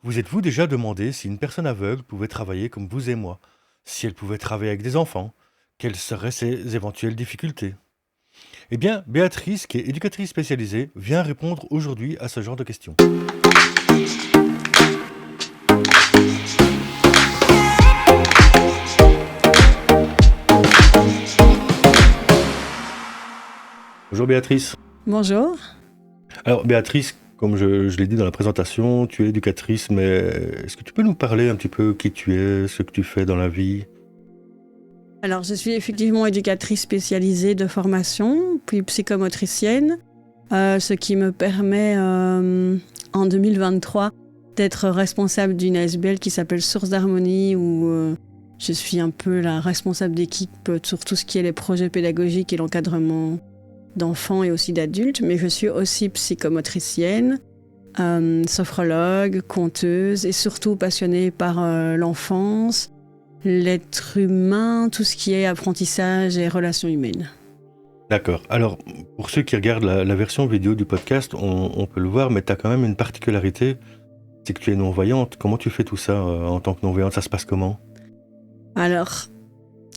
Vous êtes-vous déjà demandé si une personne aveugle pouvait travailler comme vous et moi? Si elle pouvait travailler avec des enfants? Quelles seraient ses éventuelles difficultés? Eh bien, Béatrice, qui est éducatrice spécialisée, vient répondre aujourd'hui à ce genre de questions. Bonjour Béatrice. Bonjour. Alors Béatrice, comme je l'ai dit dans la présentation, tu es éducatrice, mais est-ce que tu peux nous parler un petit peu qui tu es, ce que tu fais dans la vie? Alors, je suis effectivement éducatrice spécialisée de formation, puis psychomotricienne, ce qui me permet en 2023 d'être responsable d'une ASBL qui s'appelle Source d'Harmonie, où je suis un peu la responsable d'équipe sur tout ce qui est les projets pédagogiques et l'encadrement d'enfants et aussi d'adultes, mais je suis aussi psychomotricienne, sophrologue, conteuse et surtout passionnée par l'enfance, l'être humain, tout ce qui est apprentissage et relations humaines. D'accord. Alors, pour ceux qui regardent la version vidéo du podcast, on peut le voir, mais tu as quand même une particularité, c'est que tu es non-voyante. Comment tu fais tout ça en tant que non-voyante? Ça se passe comment?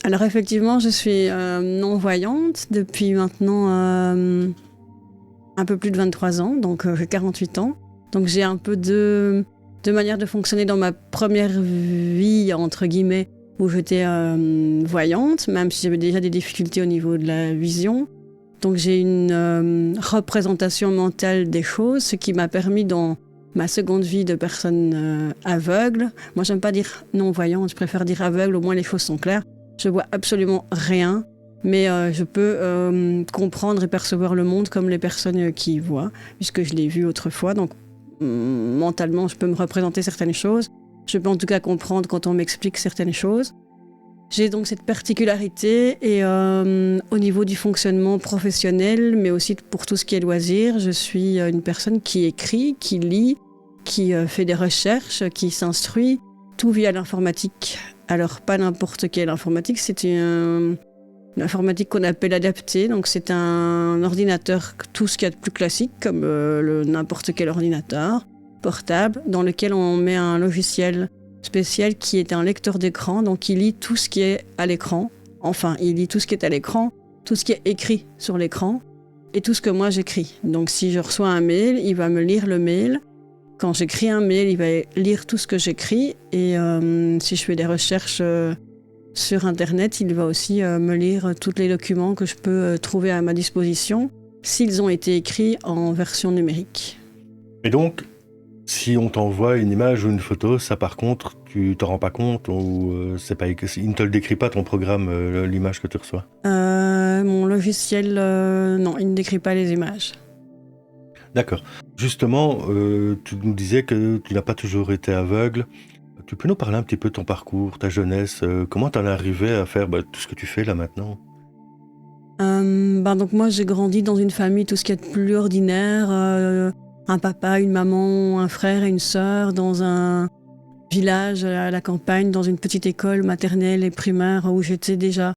Alors effectivement, je suis non-voyante depuis maintenant un peu plus de 23 ans, donc j'ai 48 ans. Donc j'ai un peu de manière de fonctionner dans ma première vie, entre guillemets, où j'étais voyante, même si j'avais déjà des difficultés au niveau de la vision. Donc j'ai une représentation mentale des choses, ce qui m'a permis dans ma seconde vie de personne aveugle. Moi, j'aime pas dire non-voyante, je préfère dire aveugle, au moins les choses sont claires. Je vois absolument rien, mais je peux comprendre et percevoir le monde comme les personnes qui y voient, puisque je l'ai vu autrefois. Donc mentalement, je peux me représenter certaines choses. Je peux en tout cas comprendre quand on m'explique certaines choses. J'ai donc cette particularité et au niveau du fonctionnement professionnel, mais aussi pour tout ce qui est loisirs, je suis une personne qui écrit, qui lit, qui fait des recherches, qui s'instruit, tout via l'informatique. Alors pas n'importe quelle informatique, c'est une informatique qu'on appelle adaptée, donc c'est un ordinateur, tout ce qu'il y a de plus classique, comme n'importe quel ordinateur portable, dans lequel on met un logiciel spécial qui est un lecteur d'écran, donc il lit tout ce qui est à l'écran. Enfin, il lit tout ce qui est à l'écran, tout ce qui est écrit sur l'écran, et tout ce que moi j'écris. Donc si je reçois un mail, il va me lire le mail. Quand j'écris un mail, il va lire tout ce que j'écris, et si je fais des recherches sur Internet, il va aussi me lire tous les documents que je peux trouver à ma disposition, s'ils ont été écrits en version numérique. Et donc, si on t'envoie une image ou une photo, ça par contre, tu t'en rends pas compte ou il ne te le décrit pas ton programme, l'image que tu reçois? Mon logiciel, non, il ne décrit pas les images. D'accord. Justement, tu nous disais que tu n'as pas toujours été aveugle. Tu peux nous parler un petit peu de ton parcours, ta jeunesse, comment t'en es arrivé à faire tout ce que tu fais là maintenant? Donc moi j'ai grandi dans une famille, tout ce qui est de plus ordinaire, un papa, une maman, un frère et une sœur, dans un village à la campagne, dans une petite école maternelle et primaire où j'étais déjà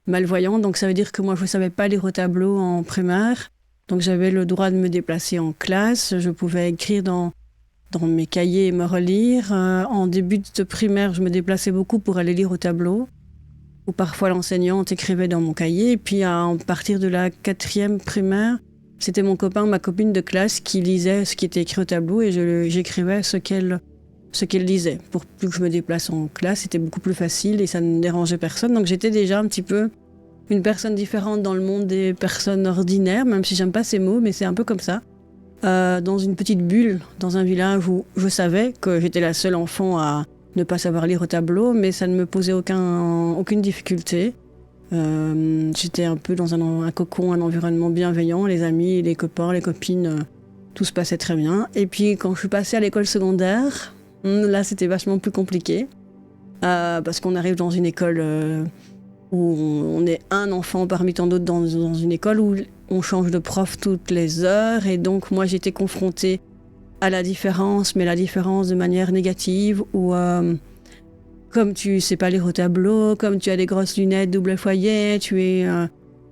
malvoyante. Donc ça veut dire que moi je ne savais pas lire au tableau en primaire. Donc j'avais le droit de me déplacer en classe, je pouvais écrire dans mes cahiers et me relire. En début de primaire, je me déplaçais beaucoup pour aller lire au tableau, ou parfois l'enseignante écrivait dans mon cahier. Et puis à partir de la 4e primaire, c'était mon copain ou ma copine de classe qui lisait ce qui était écrit au tableau et j'écrivais ce qu'elle lisait. Pour plus que je me déplace en classe, c'était beaucoup plus facile et ça ne dérangeait personne. Donc j'étais déjà un petit peu une personne différente dans le monde des personnes ordinaires, même si j'aime pas ces mots, mais c'est un peu comme ça. Dans une petite bulle, dans un village où je savais que j'étais la seule enfant à ne pas savoir lire au tableau, mais ça ne me posait aucune difficulté. J'étais un peu dans un cocon, un environnement bienveillant, les amis, les copains, les copines, tout se passait très bien. Et puis quand je suis passée à l'école secondaire, là c'était vachement plus compliqué, parce qu'on arrive dans une école où on est un enfant parmi tant d'autres dans une école où on change de prof toutes les heures, et donc moi j'étais confrontée à la différence, mais la différence de manière négative, où comme tu sais pas lire au tableau, comme tu as des grosses lunettes double foyer, tu as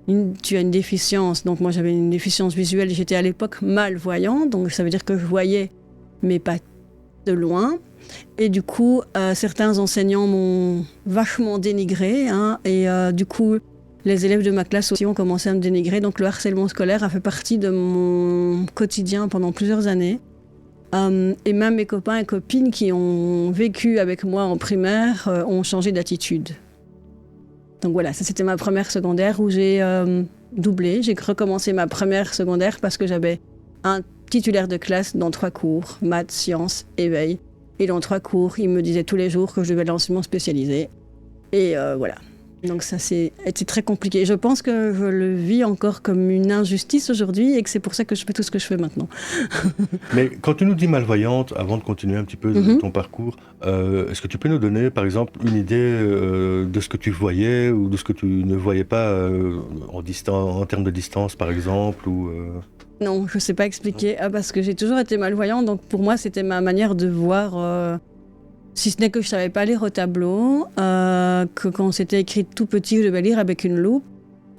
une déficience. Donc moi j'avais une déficience visuelle, j'étais à l'époque malvoyante, donc ça veut dire que je voyais, mais pas de loin. Et du coup, certains enseignants m'ont vachement dénigrée. Et du coup, les élèves de ma classe aussi ont commencé à me dénigrer. Donc le harcèlement scolaire a fait partie de mon quotidien pendant plusieurs années. Et même mes copains et copines qui ont vécu avec moi en primaire ont changé d'attitude. Donc voilà, ça c'était ma première secondaire où j'ai doublé. J'ai recommencé ma première secondaire parce que j'avais un titulaire de classe dans 3 cours, maths, sciences, éveil. Et dans 3 cours, il me disait tous les jours que je devais aller en enseignement spécialisé. Et voilà. Donc ça été très compliqué. Je pense que je le vis encore comme une injustice aujourd'hui et que c'est pour ça que je fais tout ce que je fais maintenant. Mais quand tu nous dis malvoyante, avant de continuer un petit peu ton parcours, est-ce que tu peux nous donner par exemple une idée de ce que tu voyais ou de ce que tu ne voyais pas en termes de distance par exemple ou, Non, je ne sais pas expliquer. Parce que j'ai toujours été malvoyante, donc pour moi c'était ma manière de voir... Si ce n'est que je ne savais pas lire au tableau, que quand c'était écrit tout petit, je devais lire avec une loupe.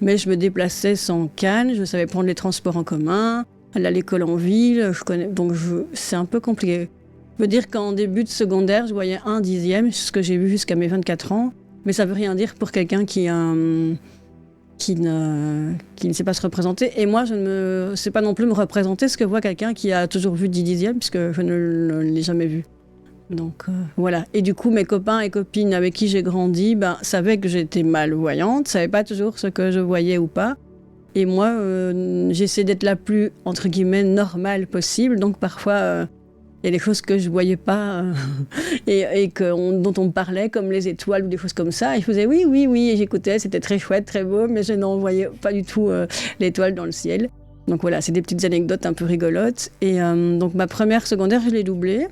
Mais je me déplaçais sans canne, je savais prendre les transports en commun, aller à l'école en ville, c'est un peu compliqué. Je veux dire qu'en début de secondaire, je voyais 1/10, ce que j'ai vu jusqu'à mes 24 ans. Mais ça ne veut rien dire pour quelqu'un qui ne sait pas se représenter. Et moi, je ne sais pas non plus me représenter ce que voit quelqu'un qui a toujours vu 10/10, puisque je ne l'ai jamais vu. Donc voilà. Et du coup, mes copains et copines avec qui j'ai grandi savaient que j'étais malvoyante, savaient pas toujours ce que je voyais ou pas. Et moi, j'essaie d'être la plus, entre guillemets, normale possible. Donc parfois, il y a des choses que je voyais pas dont on me parlait, comme les étoiles ou des choses comme ça. Et je faisais oui, et j'écoutais, c'était très chouette, très beau, mais je n'en voyais pas du tout l'étoile dans le ciel. Donc voilà, c'est des petites anecdotes un peu rigolotes. Et donc ma première secondaire, je l'ai doublée.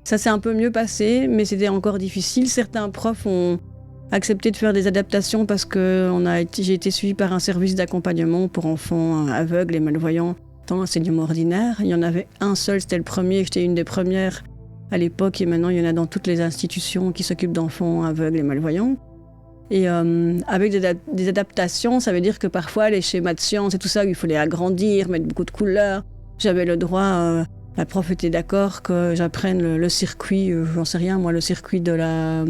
Ça s'est un peu mieux passé, mais c'était encore difficile. Certains profs ont accepté de faire des adaptations parce que j'ai été suivie par un service d'accompagnement pour enfants aveugles et malvoyants dans l'enseignement ordinaire. Il y en avait un seul, c'était le premier, j'étais une des premières à l'époque, et maintenant il y en a dans toutes les institutions qui s'occupent d'enfants aveugles et malvoyants. Et avec des adaptations, ça veut dire que parfois les schémas de sciences et tout ça, il fallait agrandir, mettre beaucoup de couleurs. J'avais le droit... La prof était d'accord que j'apprenne le circuit, j'en sais rien, moi, le circuit de la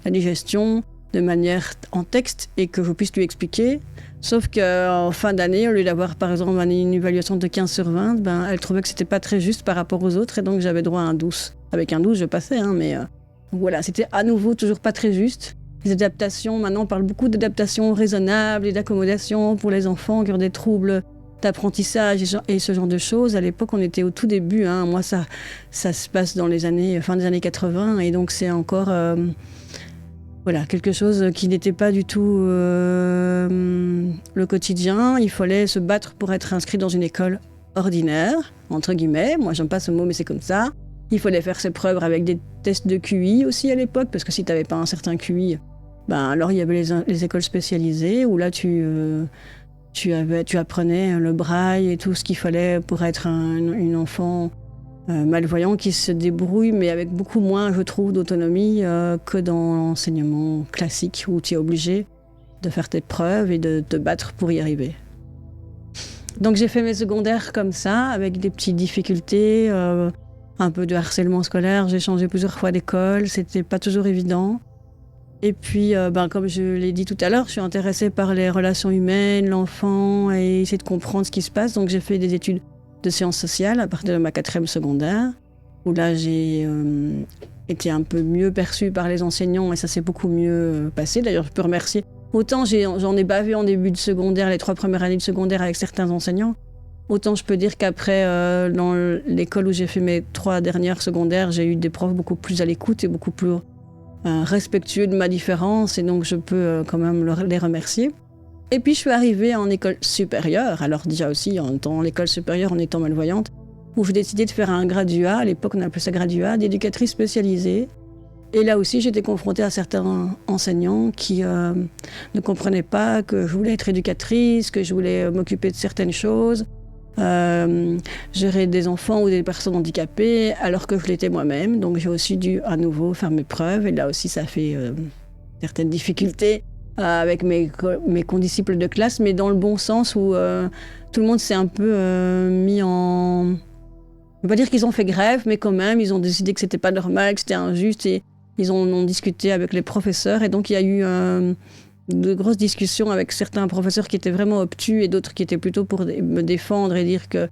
digestion de manière en texte et que je puisse lui expliquer. Sauf qu'en fin d'année, au lieu d'avoir par exemple une évaluation de 15 sur 20, elle trouvait que c'était pas très juste par rapport aux autres et donc j'avais droit à un 12. Avec un 12, je passais, mais voilà, c'était à nouveau toujours pas très juste. Les adaptations, maintenant on parle beaucoup d'adaptations raisonnables et d'accommodation pour les enfants qui ont des troubles d'apprentissage et ce genre de choses. À l'époque, on était au tout début. Moi, ça se passe dans fin des années 80, et donc c'est encore quelque chose qui n'était pas du tout le quotidien. Il fallait se battre pour être inscrit dans une école ordinaire, entre guillemets. Moi, j'aime pas ce mot, mais c'est comme ça. Il fallait faire ses preuves avec des tests de QI aussi à l'époque, parce que si tu n'avais pas un certain QI, alors il y avait les écoles spécialisées, où là, tu apprenais le braille et tout ce qu'il fallait pour être une enfant malvoyant qui se débrouille, mais avec beaucoup moins, je trouve, d'autonomie que dans l'enseignement classique où tu es obligé de faire tes preuves et de te battre pour y arriver. Donc j'ai fait mes secondaires comme ça, avec des petites difficultés, un peu de harcèlement scolaire. J'ai changé plusieurs fois d'école, c'était pas toujours évident. Et puis, comme je l'ai dit tout à l'heure, je suis intéressée par les relations humaines, l'enfant, et essayer de comprendre ce qui se passe. Donc j'ai fait des études de sciences sociales à partir de ma 4e secondaire, où là j'ai été un peu mieux perçue par les enseignants et ça s'est beaucoup mieux passé. D'ailleurs, je peux remercier. Autant j'en ai bavé en début de secondaire, les 3 premières années de secondaire avec certains enseignants, autant je peux dire qu'après, dans l'école où j'ai fait mes 3 dernières secondaires, j'ai eu des profs beaucoup plus à l'écoute et beaucoup plus respectueux de ma différence, et donc je peux quand même les remercier. Et puis je suis arrivée en école supérieure, alors déjà aussi dans l'école supérieure en étant malvoyante, où j'ai décidé de faire un graduat, à l'époque on appelait ça graduat, d'éducatrice spécialisée. Et là aussi j'étais confrontée à certains enseignants qui ne comprenaient pas que je voulais être éducatrice, que je voulais m'occuper de certaines choses, gérer des enfants ou des personnes handicapées, alors que je l'étais moi-même. Donc j'ai aussi dû à nouveau faire mes preuves, et là aussi ça fait certaines difficultés avec mes condisciples de classe, mais dans le bon sens où tout le monde s'est un peu mis en ne veux pas dire qu'ils ont fait grève, mais quand même, ils ont décidé que c'était pas normal, que c'était injuste, et ils ont discuté avec les professeurs. Et donc, il y a eu de grosses discussions avec certains professeurs qui étaient vraiment obtus et d'autres qui étaient plutôt pour me défendre et dire que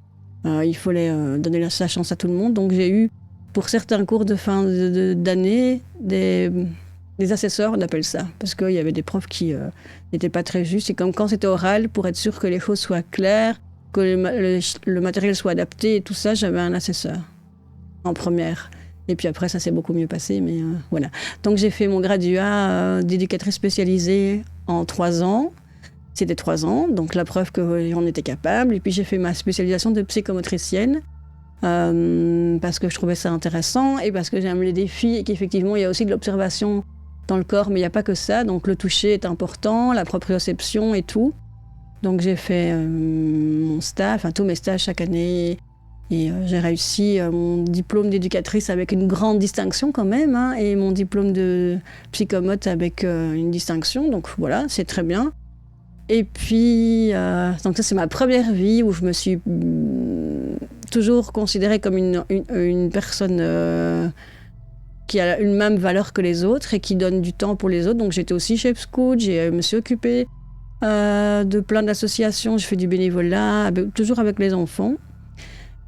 il fallait donner la chance à tout le monde. Donc, j'ai eu, pour certains cours de fin d'année, des assesseurs, on appelle ça, parce qu'il y avait des profs qui n'étaient pas très justes. Et comme quand c'était oral, pour être sûr que les choses soient claires, que le matériel soit adapté et tout ça, j'avais un assesseur en première. Et puis après, ça s'est beaucoup mieux passé, mais voilà. Donc j'ai fait mon graduat d'éducatrice spécialisée en 3 ans. C'était 3 ans, donc la preuve qu'on était capable. Et puis j'ai fait ma spécialisation de psychomotricienne, parce que je trouvais ça intéressant et parce que j'aime les défis et qu'effectivement, il y a aussi de l'observation dans le corps, mais il n'y a pas que ça. Donc le toucher est important, la proprioception et tout. Donc j'ai fait mon stage, enfin tous mes stages chaque année, et j'ai réussi mon diplôme d'éducatrice avec une grande distinction quand même, hein, et mon diplôme de psychomote avec une distinction. Donc voilà, c'est très bien. Et puis, donc ça c'est ma première vie où je me suis toujours considérée comme une personne qui a une même valeur que les autres et qui donne du temps pour les autres. Donc j'étais aussi chef scout, je me suis occupée de plein d'associations, je fais du bénévolat, toujours avec les enfants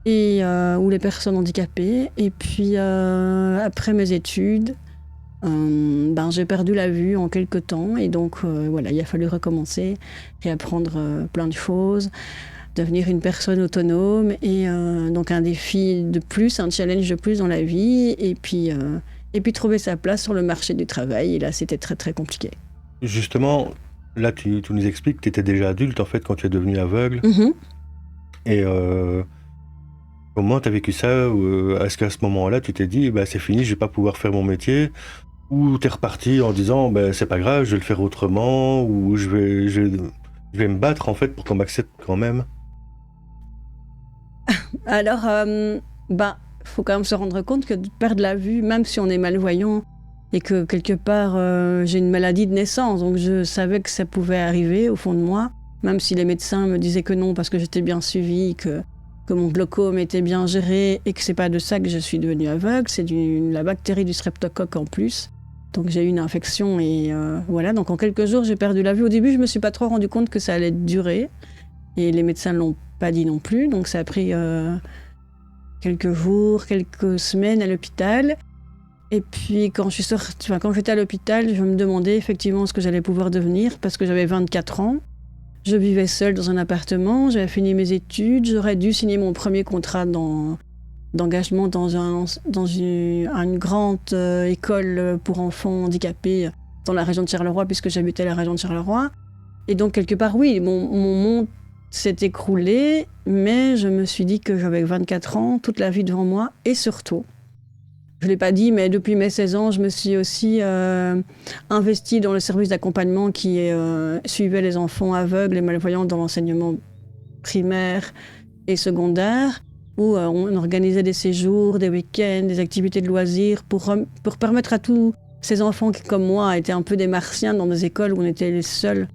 et, ou les personnes handicapées. Et puis après mes études, j'ai perdu la vue en quelques temps et donc voilà, il a fallu recommencer, réapprendre plein de choses, devenir une personne autonome et donc un défi de plus, un challenge de plus dans la vie et puis trouver sa place sur le marché du travail. Et là, c'était très très compliqué. Justement, là, tu nous expliques que tu étais déjà adulte en fait quand tu es devenue aveugle. Et comment tu as vécu ça? Est-ce qu'à ce moment-là, tu t'es dit c'est fini, je vais pas pouvoir faire mon métier? Ou tu es reparti en disant c'est pas grave, je vais le faire autrement, ou je vais me battre en fait pour qu'on m'accepte quand même? Alors, faut quand même se rendre compte que de perdre la vue, même si on est malvoyant et que quelque part j'ai une maladie de naissance, donc je savais que ça pouvait arriver au fond de moi, même si les médecins me disaient que non parce que j'étais bien suivie, que mon glaucome était bien géré et que c'est pas de ça que je suis devenue aveugle, c'est la bactérie du streptocoque en plus. Donc j'ai eu une infection et voilà, donc en quelques jours j'ai perdu la vue. Au début je me suis pas trop rendu compte que ça allait durer et les médecins l'ont pas dit non plus, donc ça a pris quelques jours, quelques semaines à l'hôpital. Et puis quand j'étais à l'hôpital, je me demandais effectivement ce que j'allais pouvoir devenir parce que j'avais 24 ans. Je vivais seule dans un appartement, j'avais fini mes études, j'aurais dû signer mon premier contrat d'engagement dans une grande école pour enfants handicapés dans la région de Charleroi, puisque j'habitais la région de Charleroi. Et donc, quelque part, oui, mon monde s'est écroulé, mais je me suis dit que j'avais 24 ans, toute la vie devant moi, et surtout, je ne l'ai pas dit, mais depuis mes 16 ans, je me suis aussi investie dans le service d'accompagnement qui suivait les enfants aveugles et malvoyants dans l'enseignement primaire et secondaire, où on organisait des séjours, des week-ends, des activités de loisirs pour permettre à tous ces enfants qui, comme moi, étaient un peu des martiens dans des écoles où on était les seuls.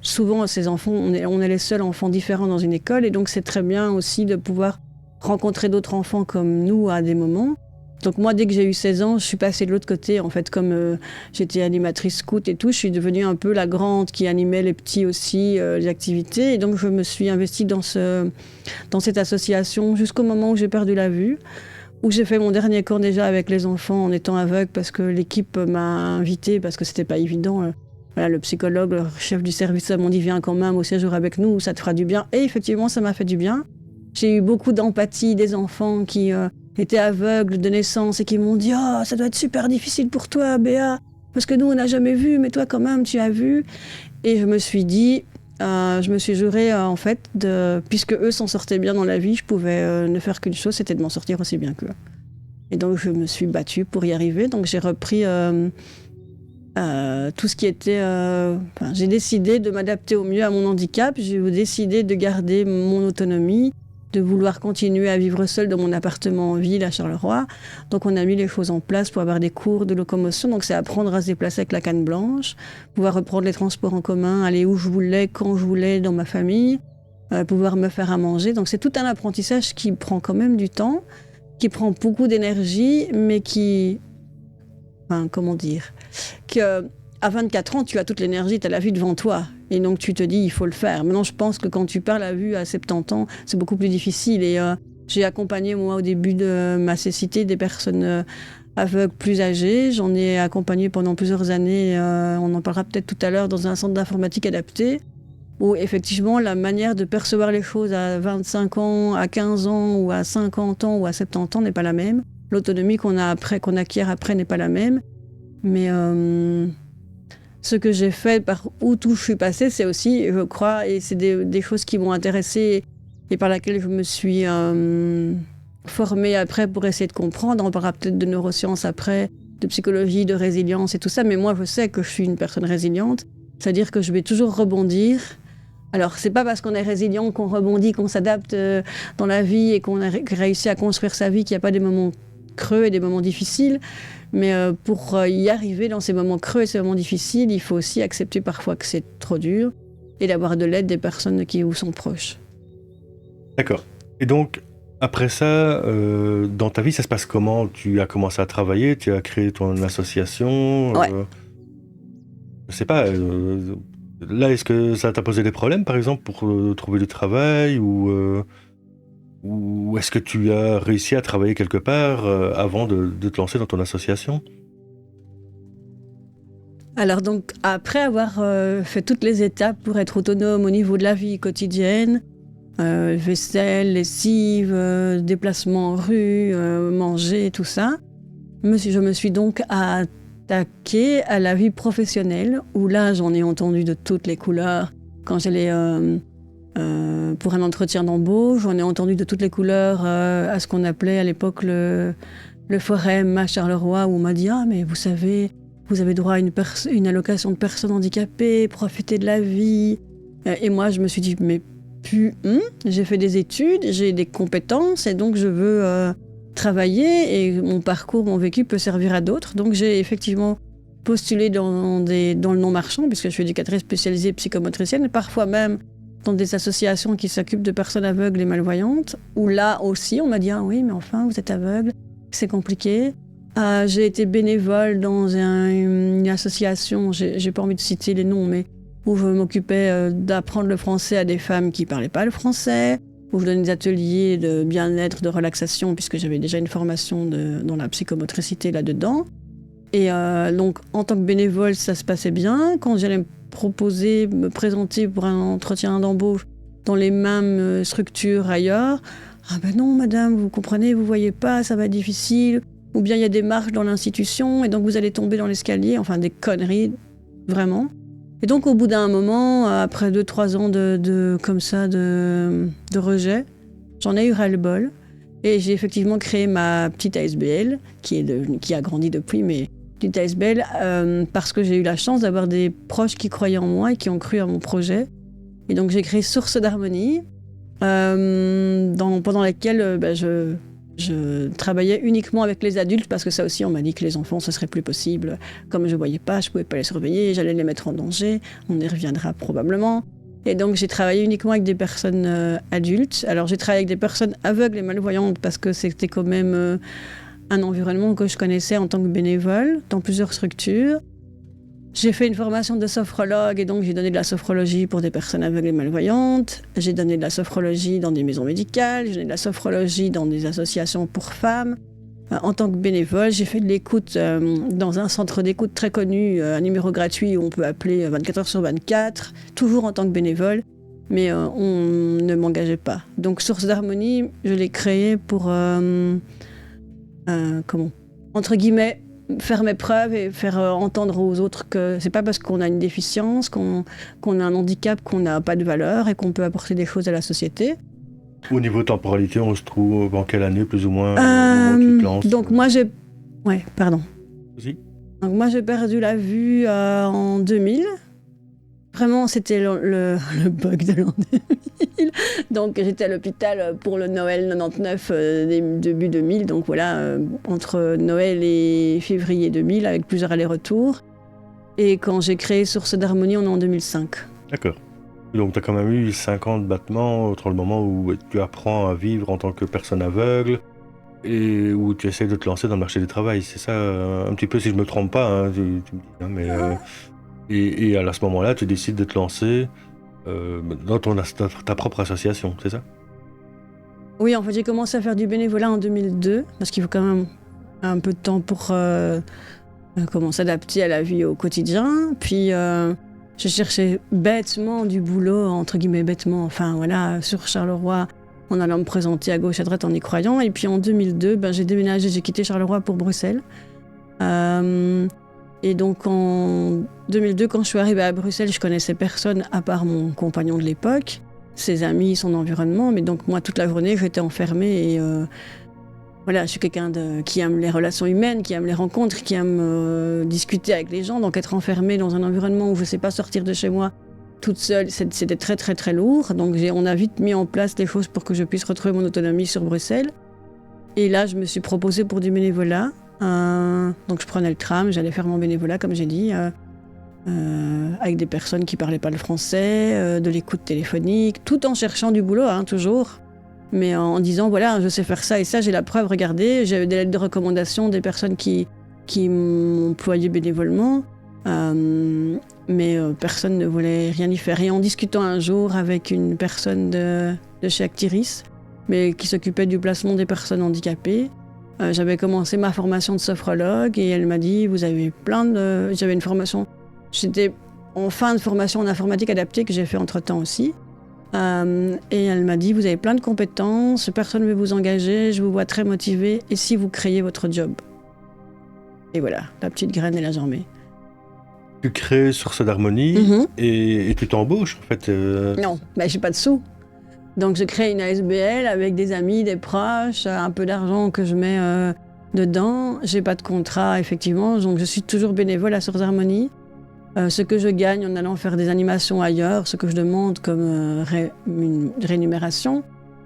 Souvent, ces enfants, on est les seuls enfants différents dans une école, et donc c'est très bien aussi de pouvoir rencontrer d'autres enfants comme nous à des moments. Donc moi, dès que j'ai eu 16 ans, je suis passée de l'autre côté. En fait, comme j'étais animatrice scout et tout, je suis devenue un peu la grande qui animait les petits aussi, les activités. Et donc, je me suis investie dans cette association jusqu'au moment où j'ai perdu la vue, où j'ai fait mon dernier cours déjà avec les enfants en étant aveugle parce que l'équipe m'a invitée, parce que c'était pas évident. Voilà, le psychologue, le chef du service m'a dit « Viens quand même au séjour avec nous, ça te fera du bien ». Et effectivement, ça m'a fait du bien. J'ai eu beaucoup d'empathie des enfants qui étaient aveugles de naissance et qui m'ont dit « Oh, ça doit être super difficile pour toi, Béa, parce que nous, on n'a jamais vu, mais toi, quand même, tu as vu ». Et je me suis dit, je me suis jurée, en fait, puisque eux s'en sortaient bien dans la vie, je pouvais ne faire qu'une chose, c'était de m'en sortir aussi bien qu'eux. Et donc, je me suis battue pour y arriver. Donc, j'ai repris tout ce qui était... j'ai décidé de m'adapter au mieux à mon handicap. J'ai décidé de garder mon autonomie, de vouloir continuer à vivre seule dans mon appartement en ville à Charleroi. Donc on a mis les choses en place pour avoir des cours de locomotion. Donc c'est apprendre à se déplacer avec la canne blanche, pouvoir reprendre les transports en commun, aller où je voulais, quand je voulais, dans ma famille. pouvoir me faire à manger. Donc c'est tout un apprentissage qui prend quand même du temps, qui prend beaucoup d'énergie, mais qui... Enfin, comment dire que, à 24 ans, tu as toute l'énergie, tu as la vie devant toi. Et donc tu te dis, il faut le faire. Maintenant, je pense que quand tu perds la vue à 70 ans, c'est beaucoup plus difficile. Et j'ai accompagné, moi, au début de ma cécité, des personnes aveugles plus âgées. J'en ai accompagné pendant plusieurs années, on en parlera peut-être tout à l'heure, dans un centre d'informatique adapté, où effectivement, la manière de percevoir les choses à 25 ans, à 15 ans, ou à 50 ans, ou à 70 ans n'est pas la même. L'autonomie qu'on acquiert après n'est pas la même. Mais ce que j'ai fait, par où tout je suis passée, c'est aussi, je crois, et c'est des choses qui m'ont intéressée et par laquelle je me suis formée après pour essayer de comprendre. On parlera peut-être de neurosciences après, de psychologie, de résilience et tout ça. Mais moi, je sais que je suis une personne résiliente. C'est-à-dire que je vais toujours rebondir. Alors, c'est pas parce qu'on est résilient qu'on rebondit, qu'on s'adapte dans la vie et qu'on a réussi à construire sa vie qu'il n'y a pas des moments creux et des moments difficiles. Mais pour y arriver dans ces moments creux et ces moments difficiles, il faut aussi accepter parfois que c'est trop dur et d'avoir de l'aide des personnes qui vous sont proches. D'accord. Et donc, après ça, dans ta vie, ça se passe comment? Tu as commencé à travailler, tu as créé ton association. Ouais. Je sais pas. Là, est-ce que ça t'a posé des problèmes, par exemple, pour trouver du travail ou est-ce que tu as réussi à travailler quelque part avant de te lancer dans ton association? Alors donc, après avoir fait toutes les étapes pour être autonome au niveau de la vie quotidienne, vaisselle, lessive, déplacement en rue, manger, tout ça, je me suis donc attaquée à la vie professionnelle, où là, j'en ai entendu de toutes les couleurs. Quand j'allais pour un entretien d'embauche, j'en ai entendu de toutes les couleurs à ce qu'on appelait à l'époque le forum à Charleroi, où on m'a dit « Ah, mais vous savez, vous avez droit à une allocation de personnes handicapées, profitez de la vie. » Et moi, je me suis dit « Mais j'ai fait des études, j'ai des compétences et donc je veux travailler et mon parcours, mon vécu peut servir à d'autres. » Donc j'ai effectivement postulé dans le non-marchand, puisque je suis éducatrice spécialisée psychomotricienne, et parfois même dans des associations qui s'occupent de personnes aveugles et malvoyantes, où là aussi on m'a dit « Ah oui, mais enfin, vous êtes aveugle, c'est compliqué. » J'ai été bénévole dans une association, j'ai pas envie de citer les noms, mais où je m'occupais d'apprendre le français à des femmes qui ne parlaient pas le français, où je donnais des ateliers de bien-être, de relaxation, puisque j'avais déjà une formation dans la psychomotricité là-dedans. Et donc, en tant que bénévole, ça se passait bien. Quand j'allais me présenter pour un entretien d'embauche dans les mêmes structures ailleurs, « Ah ben non, madame, vous comprenez, vous voyez pas, ça va être difficile. » Ou bien il y a des marches dans l'institution et donc vous allez tomber dans l'escalier. Enfin, des conneries, vraiment. Et donc, au bout d'un moment, après 2-3 ans de rejet, j'en ai eu ras-le-bol. Et j'ai effectivement créé ma petite ASBL, qui a grandi depuis, mais petite ASBL, parce que j'ai eu la chance d'avoir des proches qui croyaient en moi et qui ont cru à mon projet. Et donc, j'ai créé Source d'harmonie, pendant laquelle je travaillais uniquement avec les adultes, parce que ça aussi, on m'a dit que les enfants, ce serait plus possible. Comme je ne voyais pas, je ne pouvais pas les surveiller, j'allais les mettre en danger. On y reviendra probablement. Et donc, j'ai travaillé uniquement avec des personnes adultes. Alors, j'ai travaillé avec des personnes aveugles et malvoyantes, parce que c'était quand même un environnement que je connaissais en tant que bénévole, dans plusieurs structures. J'ai fait une formation de sophrologue et donc j'ai donné de la sophrologie pour des personnes aveugles et malvoyantes. J'ai donné de la sophrologie dans des maisons médicales, j'ai donné de la sophrologie dans des associations pour femmes. En tant que bénévole, j'ai fait de l'écoute dans un centre d'écoute très connu, un numéro gratuit où on peut appeler 24 heures sur 24, toujours en tant que bénévole, mais on ne m'engageait pas. Donc Source d'harmonie, je l'ai créée pour, entre guillemets, faire mes preuves et faire entendre aux autres que c'est pas parce qu'on a une déficience, qu'on a un handicap, qu'on n'a pas de valeur et qu'on peut apporter des choses à la société. Au niveau de temporalité, on se trouve en quelle année, plus ou moins, au moment où tu te lances? Donc moi j'ai... Ouais, pardon. Vas-y. Donc moi j'ai perdu la vue en 2000. Vraiment, c'était le bug de l'an 2000. Donc j'étais à l'hôpital pour le Noël 99, début 2000. Donc voilà, entre Noël et février 2000, avec plusieurs allers-retours. Et quand j'ai créé Source d'harmonie, on est en 2005. D'accord. Donc tu as quand même eu 5 ans de battement entre le moment où tu apprends à vivre en tant que personne aveugle et où tu essaies de te lancer dans le marché du travail. C'est ça, un petit peu, si je me trompe pas, hein, tu me dis, hein, mais, et à ce moment-là, tu décides de te lancer dans ta propre association, c'est ça? Oui, en fait, j'ai commencé à faire du bénévolat en 2002, parce qu'il faut quand même un peu de temps pour comment s'adapter à la vie au quotidien. Puis, je cherchais bêtement du boulot, entre guillemets bêtement, enfin voilà, sur Charleroi, en allant me présenter à gauche, à droite en y croyant. Et puis en 2002, j'ai déménagé, j'ai quitté Charleroi pour Bruxelles. Et donc en 2002, quand je suis arrivée à Bruxelles, je connaissais personne à part mon compagnon de l'époque, ses amis, son environnement. Mais donc moi, toute la journée, j'étais enfermée et voilà, je suis quelqu'un qui aime les relations humaines, qui aime les rencontres, qui aime discuter avec les gens. Donc être enfermée dans un environnement où je ne sais pas sortir de chez moi toute seule, c'était très très très lourd. Donc on a vite mis en place des choses pour que je puisse retrouver mon autonomie sur Bruxelles. Et là, je me suis proposée pour du bénévolat. Donc je prenais le tram, j'allais faire mon bénévolat, comme j'ai dit, avec des personnes qui ne parlaient pas le français, de l'écoute téléphonique, tout en cherchant du boulot, hein, toujours. Mais en disant, voilà, je sais faire ça et ça, j'ai la preuve, regardez, j'ai des lettres de recommandation des personnes qui m'ont employé bénévolement. Mais personne ne voulait rien y faire. Et en discutant un jour avec une personne de chez Actiris, mais qui s'occupait du placement des personnes handicapées, j'avais commencé ma formation de sophrologue et elle m'a dit, vous avez j'avais une formation, j'étais en fin de formation en informatique adaptée que j'ai fait entre-temps aussi. Et elle m'a dit, vous avez plein de compétences, personne ne veut vous engager, je vous vois très motivée, et si vous créez votre job? Et voilà, la petite graine, elle a germé. Tu crées Source d'harmonie et tu t'embauches en fait. Non, j'ai pas de sous. Donc je crée une ASBL avec des amis, des proches, un peu d'argent que je mets dedans. J'ai pas de contrat effectivement, donc je suis toujours bénévole à Source d'harmonie. Ce que je gagne en allant faire des animations ailleurs, ce que je demande comme une rémunération,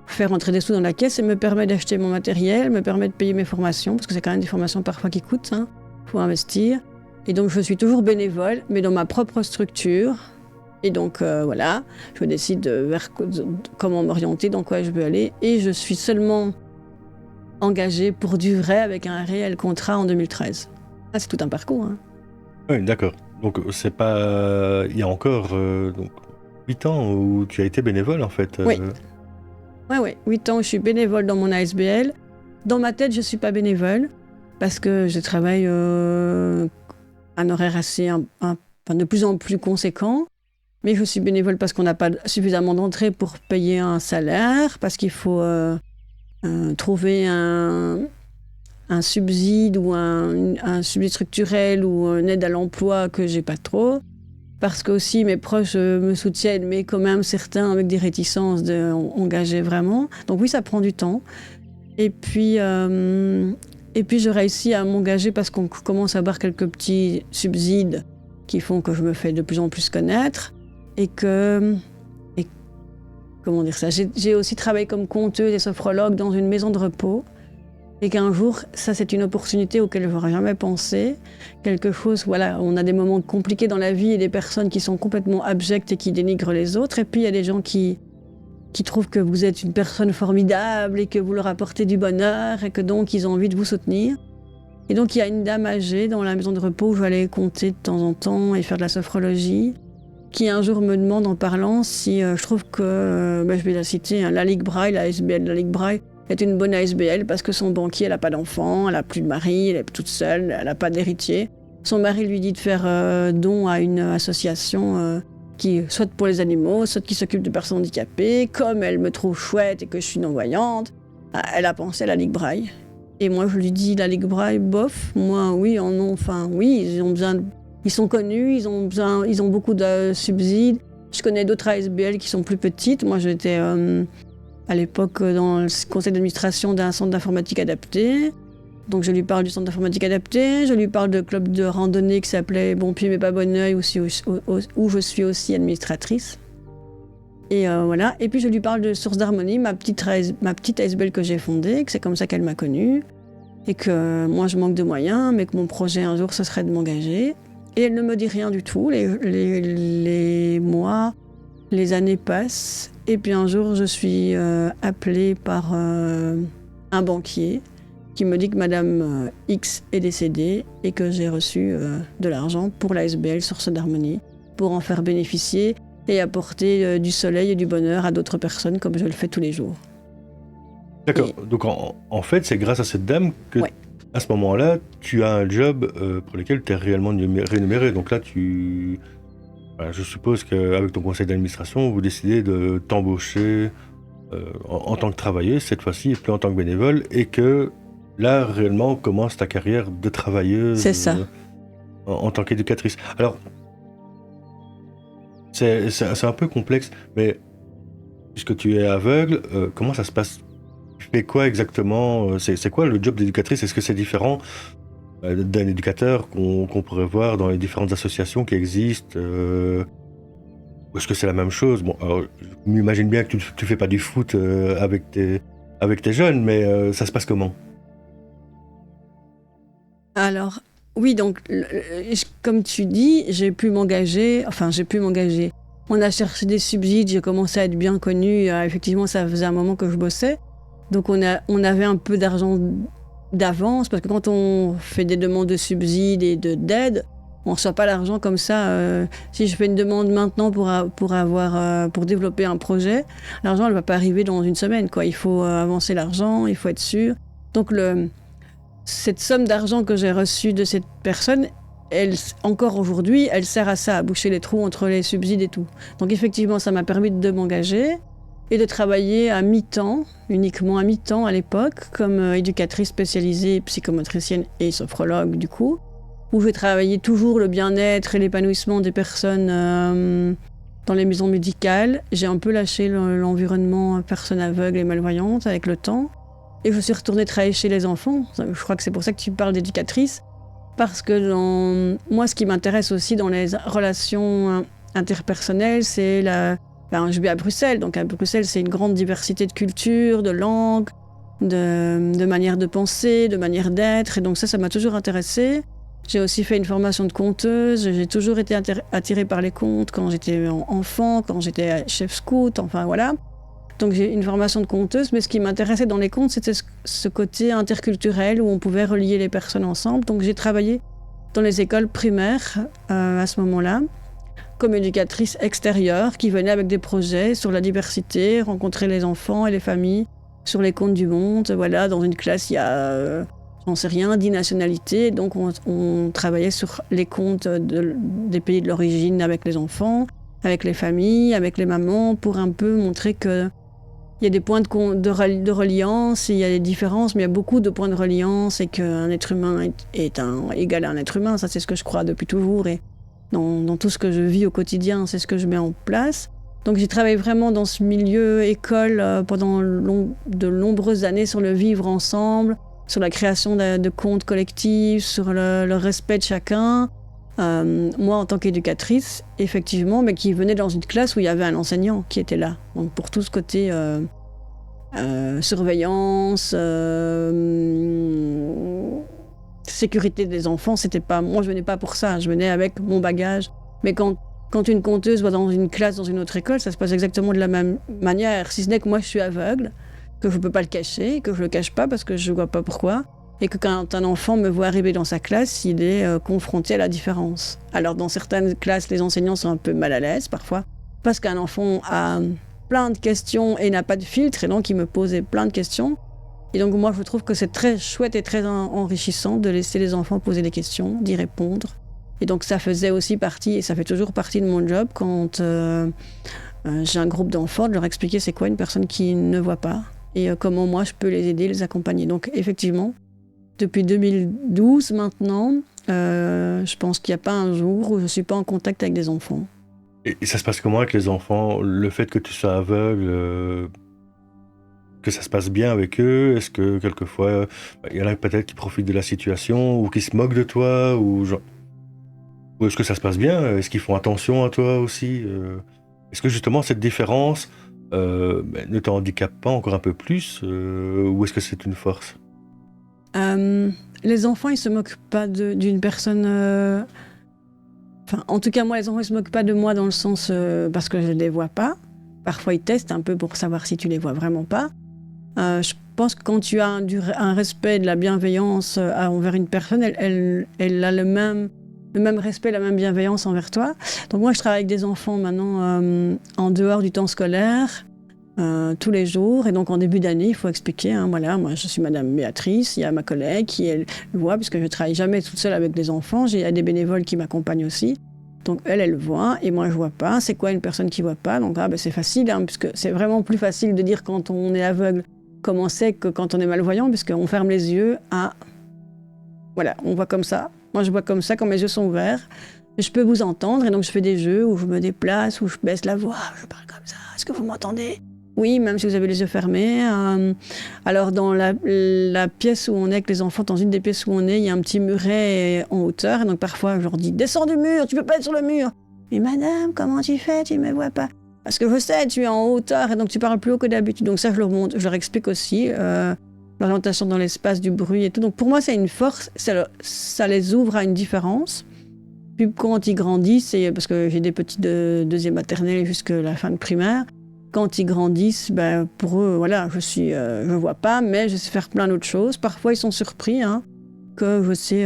faire entrer des sous dans la caisse et me permet d'acheter mon matériel, me permet de payer mes formations, parce que c'est quand même des formations parfois qui coûtent, hein, faut investir. Et donc je suis toujours bénévole, mais dans ma propre structure. Et donc voilà, je décide vers comment m'orienter, dans quoi je veux aller. Et je suis seulement engagée pour du vrai avec un réel contrat en 2013. Ah, c'est tout un parcours. Hein. Oui, d'accord. Donc c'est pas... Il y a encore 8 ans où tu as été bénévole en fait. Oui. Oui, 8 ans où je suis bénévole dans mon ASBL. Dans ma tête, je ne suis pas bénévole parce que je travaille un horaire assez de plus en plus conséquent. Mais je suis bénévole parce qu'on n'a pas suffisamment d'entrées pour payer un salaire, parce qu'il faut trouver un subside ou un subside structurel ou une aide à l'emploi que j'ai pas trop. Parce que aussi mes proches me soutiennent, mais quand même certains avec des réticences d'engager vraiment. Donc oui, ça prend du temps. Et puis je réussis à m'engager parce qu'on commence à avoir quelques petits subsides qui font que je me fais de plus en plus connaître. Et comment dire ça, j'ai aussi travaillé comme conteuse et sophrologue dans une maison de repos. Et qu'un jour, ça c'est une opportunité auquel je n'aurais jamais pensé. Quelque chose, voilà, on a des moments compliqués dans la vie et des personnes qui sont complètement abjectes et qui dénigrent les autres. Et puis il y a des gens qui trouvent que vous êtes une personne formidable et que vous leur apportez du bonheur et que donc ils ont envie de vous soutenir. Et donc il y a une dame âgée dans la maison de repos où je vais aller compter de temps en temps et faire de la sophrologie, qui un jour me demande en parlant si je trouve que, je vais la citer, la Ligue Braille, la ASBL de la Ligue Braille, est une bonne ASBL parce que son banquier, elle n'a pas d'enfant, elle n'a plus de mari, elle est toute seule, elle n'a pas d'héritier. Son mari lui dit de faire don à une association qui, soit pour les animaux, soit qui s'occupe de personnes handicapées. Comme elle me trouve chouette et que je suis non-voyante, elle a pensé à la Ligue Braille. Et moi, je lui dis, la Ligue Braille, bof, moi, oui, oui, ils sont connus, ils ont beaucoup de subsides. Je connais d'autres ASBL qui sont plus petites. Moi, j'étais à l'époque dans le conseil d'administration d'un centre d'informatique adapté. Donc je lui parle du centre d'informatique adapté, je lui parle de club de randonnée qui s'appelait Bon Pied mais pas Bon Oeil, où je suis aussi administratrice. Et voilà. Et puis je lui parle de Source d'harmonie, ma petite ASBL que j'ai fondée, que c'est comme ça qu'elle m'a connue, et que moi je manque de moyens, mais que mon projet un jour ce serait de m'engager. Et elle ne me dit rien du tout. Les mois Les années passent et puis un jour je suis appelée par un banquier qui me dit que Madame X est décédée et que j'ai reçu de l'argent pour la SBL Source d'Harmonie pour en faire bénéficier et apporter du soleil et du bonheur à d'autres personnes comme je le fais tous les jours. D'accord. Donc en fait, c'est grâce à cette dame que, Ouais. à ce moment-là, tu as un job pour lequel tu es réellement rémunéré. Donc là, je suppose qu'avec ton conseil d'administration, vous décidez de t'embaucher en tant que travailleuse cette fois-ci et plus en tant que bénévole, et que là, réellement, commence ta carrière de travailleuse C'est ça. En tant qu'éducatrice. Alors, c'est un peu complexe, mais puisque tu es aveugle, comment ça se passe? Tu fais quoi exactement? C'est quoi le job d'éducatrice? Est-ce que c'est différent d'un éducateur qu'on pourrait voir dans les différentes associations qui existent? Ou est-ce que c'est la même chose? Bon, alors, je m'imagine bien que tu fais pas du foot avec tes jeunes, mais ça se passe comment? Alors, oui, donc, comme tu dis, j'ai pu m'engager. On a cherché des subsides, j'ai commencé à être bien connue. Effectivement, ça faisait un moment que je bossais. Donc, on avait un peu d'argent d'avance, parce que quand on fait des demandes de subsides et d'aide, on ne reçoit pas l'argent comme ça. Si je fais une demande maintenant pour développer un projet, l'argent ne va pas arriver dans une semaine, quoi. Il faut avancer l'argent, il faut être sûr. Donc, cette somme d'argent que j'ai reçue de cette personne, encore aujourd'hui, elle sert à ça, à boucher les trous entre les subsides et tout. Donc effectivement, ça m'a permis de m'engager et de travailler à mi-temps, uniquement à mi-temps à l'époque, comme éducatrice spécialisée, psychomotricienne et sophrologue du coup, où je travaillais toujours le bien-être et l'épanouissement des personnes dans les maisons médicales. J'ai un peu lâché l'environnement personnes aveugles et malvoyantes avec le temps. Et je suis retournée travailler chez les enfants. Je crois que c'est pour ça que tu parles d'éducatrice. Parce que moi, ce qui m'intéresse aussi dans les relations interpersonnelles, c'est je vis à Bruxelles. Donc à Bruxelles, c'est une grande diversité de cultures, de langues, de manières de penser, de manières d'être. Et donc ça m'a toujours intéressée. J'ai aussi fait une formation de conteuse. J'ai toujours été attirée par les contes quand j'étais enfant, quand j'étais chef scout, enfin voilà. Donc j'ai une formation de conteuse, mais ce qui m'intéressait dans les contes, c'était ce côté interculturel où on pouvait relier les personnes ensemble. Donc j'ai travaillé dans les écoles primaires à ce moment-là, comme éducatrice extérieure qui venait avec des projets sur la diversité, rencontrer les enfants et les familles sur les contes du monde. Voilà, dans une classe, il y a, j'en sais rien, 10 nationalités. Donc on travaillait sur les contes des pays de l'origine avec les enfants, avec les familles, avec les mamans, pour un peu montrer que il y a des points de reliance, il y a des différences, mais il y a beaucoup de points de reliance et qu'un être humain est égal à un être humain. Ça, c'est ce que je crois depuis toujours. Et dans tout ce que je vis au quotidien, c'est ce que je mets en place. Donc j'ai travaillé vraiment dans ce milieu école pendant de nombreuses années sur le vivre ensemble, sur la création de contes collectifs, sur le respect de chacun. Moi, en tant qu'éducatrice, effectivement, mais qui venait dans une classe où il y avait un enseignant qui était là. Donc pour tout ce côté surveillance, sécurité des enfants, c'était pas. Moi, je venais pas pour ça. Je venais avec mon bagage. Mais quand une conteuse va dans une classe dans une autre école, ça se passe exactement de la même manière. Si ce n'est que moi, je suis aveugle, que je peux pas le cacher, que je le cache pas parce que je vois pas pourquoi. Et que quand un enfant me voit arriver dans sa classe, il est confronté à la différence. Alors dans certaines classes, les enseignants sont un peu mal à l'aise parfois, parce qu'un enfant a plein de questions et n'a pas de filtre, et donc il me posait plein de questions. Et donc moi je trouve que c'est très chouette et très enrichissant de laisser les enfants poser des questions, d'y répondre. Et donc ça faisait aussi partie, et ça fait toujours partie de mon job, quand j'ai un groupe d'enfants, de leur expliquer c'est quoi une personne qui ne voit pas, et comment moi je peux les aider, les accompagner. Donc effectivement, depuis 2012 maintenant, je pense qu'il n'y a pas un jour où je ne suis pas en contact avec des enfants. Et ça se passe comment avec les enfants? Le fait que tu sois aveugle, que ça se passe bien avec eux? Est-ce que quelquefois, il y en a peut-être qui profitent de la situation ou qui se moquent de toi? Ou est-ce que ça se passe bien? Est-ce qu'ils font attention à toi aussi? Est-ce que justement cette différence ne te handicape pas encore un peu plus? Ou est-ce que c'est une force? Les enfants, ils se moquent pas d'une personne Enfin, en tout cas, moi, les enfants, ils se moquent pas de moi dans le sens parce que je les vois pas. Parfois, ils testent un peu pour savoir si tu les vois vraiment pas. Je pense que quand tu as un respect, de la bienveillance envers une personne, elle a le même respect, la même bienveillance envers toi. Donc moi, je travaille avec des enfants maintenant en dehors du temps scolaire, tous les jours. Et donc en début d'année, il faut expliquer, hein, voilà, moi je suis Madame Béatrice, il y a ma collègue qui, elle, voit, puisque je ne travaille jamais toute seule avec les enfants, il y a des bénévoles qui m'accompagnent aussi. Donc elle voit, et moi je ne vois pas. C'est quoi une personne qui ne voit pas? Donc c'est facile, hein, puisque c'est vraiment plus facile de dire quand on est aveugle comment c'est que quand on est malvoyant, puisqu'on ferme les yeux à... Voilà, on voit comme ça. Moi, je vois comme ça quand mes yeux sont ouverts. Je peux vous entendre, et donc je fais des jeux où je me déplace, où je baisse la voix, je parle comme ça. Est-ce que vous m'entendez? Oui, même si vous avez les yeux fermés. Alors, dans la pièce où on est avec les enfants, dans une des pièces où on est, il y a un petit muret en hauteur. Et donc, parfois, je leur dis, descends du mur, tu peux pas être sur le mur. Mais madame, comment tu fais? Tu me vois pas. Parce que je sais, tu es en hauteur, et donc tu parles plus haut que d'habitude. Donc ça, je leur montre, je leur explique aussi l'orientation dans l'espace, du bruit et tout. Donc pour moi, c'est une force, ça les ouvre à une différence. Puis quand ils grandissent, parce que j'ai des petits de deuxième maternelle jusqu'à la fin de primaire, quand ils grandissent, pour eux, voilà, je vois pas, mais je sais faire plein d'autres choses. Parfois, ils sont surpris, hein, que je sais,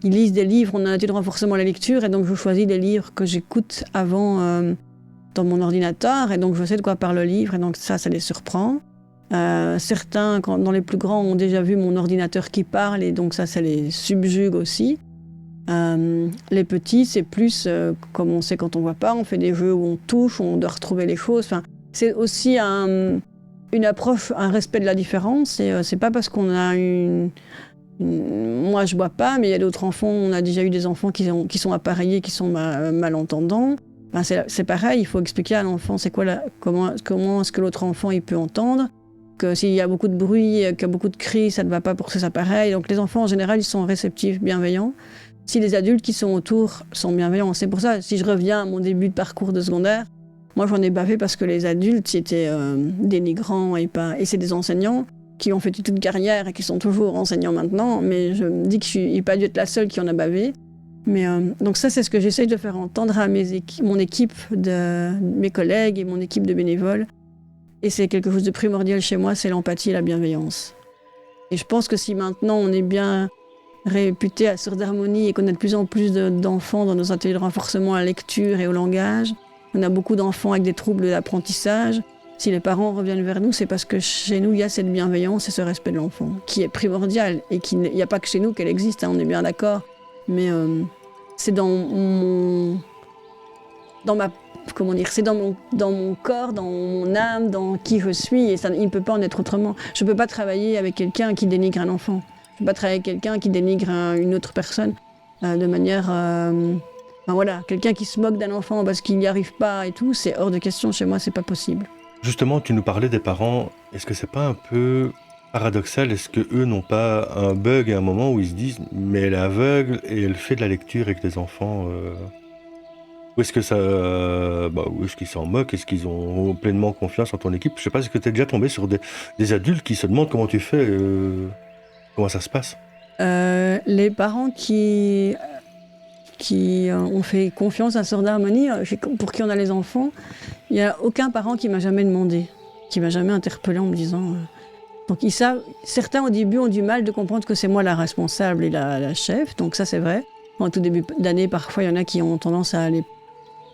ils lisent des livres, on a un atelier de renforcement à la lecture, et donc je choisis des livres que j'écoute avant dans mon ordinateur, et donc je sais de quoi parle le livre, et donc ça les surprend. Certains, dans les plus grands, ont déjà vu mon ordinateur qui parle, et donc ça les subjugue aussi. Les petits, c'est plus comme on sait quand on voit pas, on fait des jeux où on touche, où on doit retrouver les choses. Enfin, c'est aussi une approche, un respect de la différence. Et c'est pas parce qu'on a moi je vois pas, mais il y a d'autres enfants, on a déjà eu des enfants qui sont appareillés, qui sont malentendants. Ben c'est pareil, il faut expliquer à l'enfant c'est quoi comment est-ce que l'autre enfant il peut entendre, que s'il y a beaucoup de bruit, qu'il y a beaucoup de cris, ça ne va pas pour ces appareils. Donc les enfants en général ils sont réceptifs, bienveillants. Si les adultes qui sont autour sont bienveillants, c'est pour ça, si je reviens à mon début de parcours de secondaire, moi j'en ai bavé parce que les adultes étaient dénigrants et c'est des enseignants qui ont fait toute une carrière et qui sont toujours enseignants maintenant, mais je me dis que je n'ai pas dû être la seule qui en a bavé. Mais, donc ça, c'est ce que j'essaye de faire entendre à mon équipe, mes collègues et mon équipe de bénévoles. Et c'est quelque chose de primordial chez moi, c'est l'empathie et la bienveillance. Et je pense que si maintenant on est bien réputé à Sourds Harmonie et qu'on a de plus en plus d'enfants dans nos ateliers de renforcement à la lecture et au langage, on a beaucoup d'enfants avec des troubles d'apprentissage. Si les parents reviennent vers nous, c'est parce que chez nous, il y a cette bienveillance et ce respect de l'enfant, qui est primordial. Et il n'y a pas que chez nous qu'elle existe, hein, on est bien d'accord. Mais c'est dans mon corps, dans mon âme, dans qui je suis, et ça, il ne peut pas en être autrement. Je ne peux pas travailler avec quelqu'un qui dénigre un enfant. Je ne peux pas travailler avec quelqu'un qui dénigre une autre personne de manière... voilà, quelqu'un qui se moque d'un enfant parce qu'il n'y arrive pas et tout, c'est hors de question. Chez moi, c'est pas possible. Justement, tu nous parlais des parents. Est-ce que c'est pas un peu paradoxal? Est-ce qu'eux n'ont pas un bug à un moment où ils se disent « mais elle est aveugle et elle fait de la lecture avec les enfants Ou est-ce que où est-ce qu'ils s'en moquent? Est-ce qu'ils ont pleinement confiance en ton équipe? Je sais pas, est-ce que tu es déjà tombé sur des adultes qui se demandent comment tu fais, comment ça se passe? Les parents qui ont fait confiance à Sourds Harmonie, pour qui on a les enfants, il n'y a aucun parent qui m'a jamais demandé, qui m'a jamais interpellé en me disant... Donc ils savent, certains au début ont du mal de comprendre que c'est moi la responsable et la chef, donc ça c'est vrai. En tout début d'année, parfois il y en a qui ont tendance à aller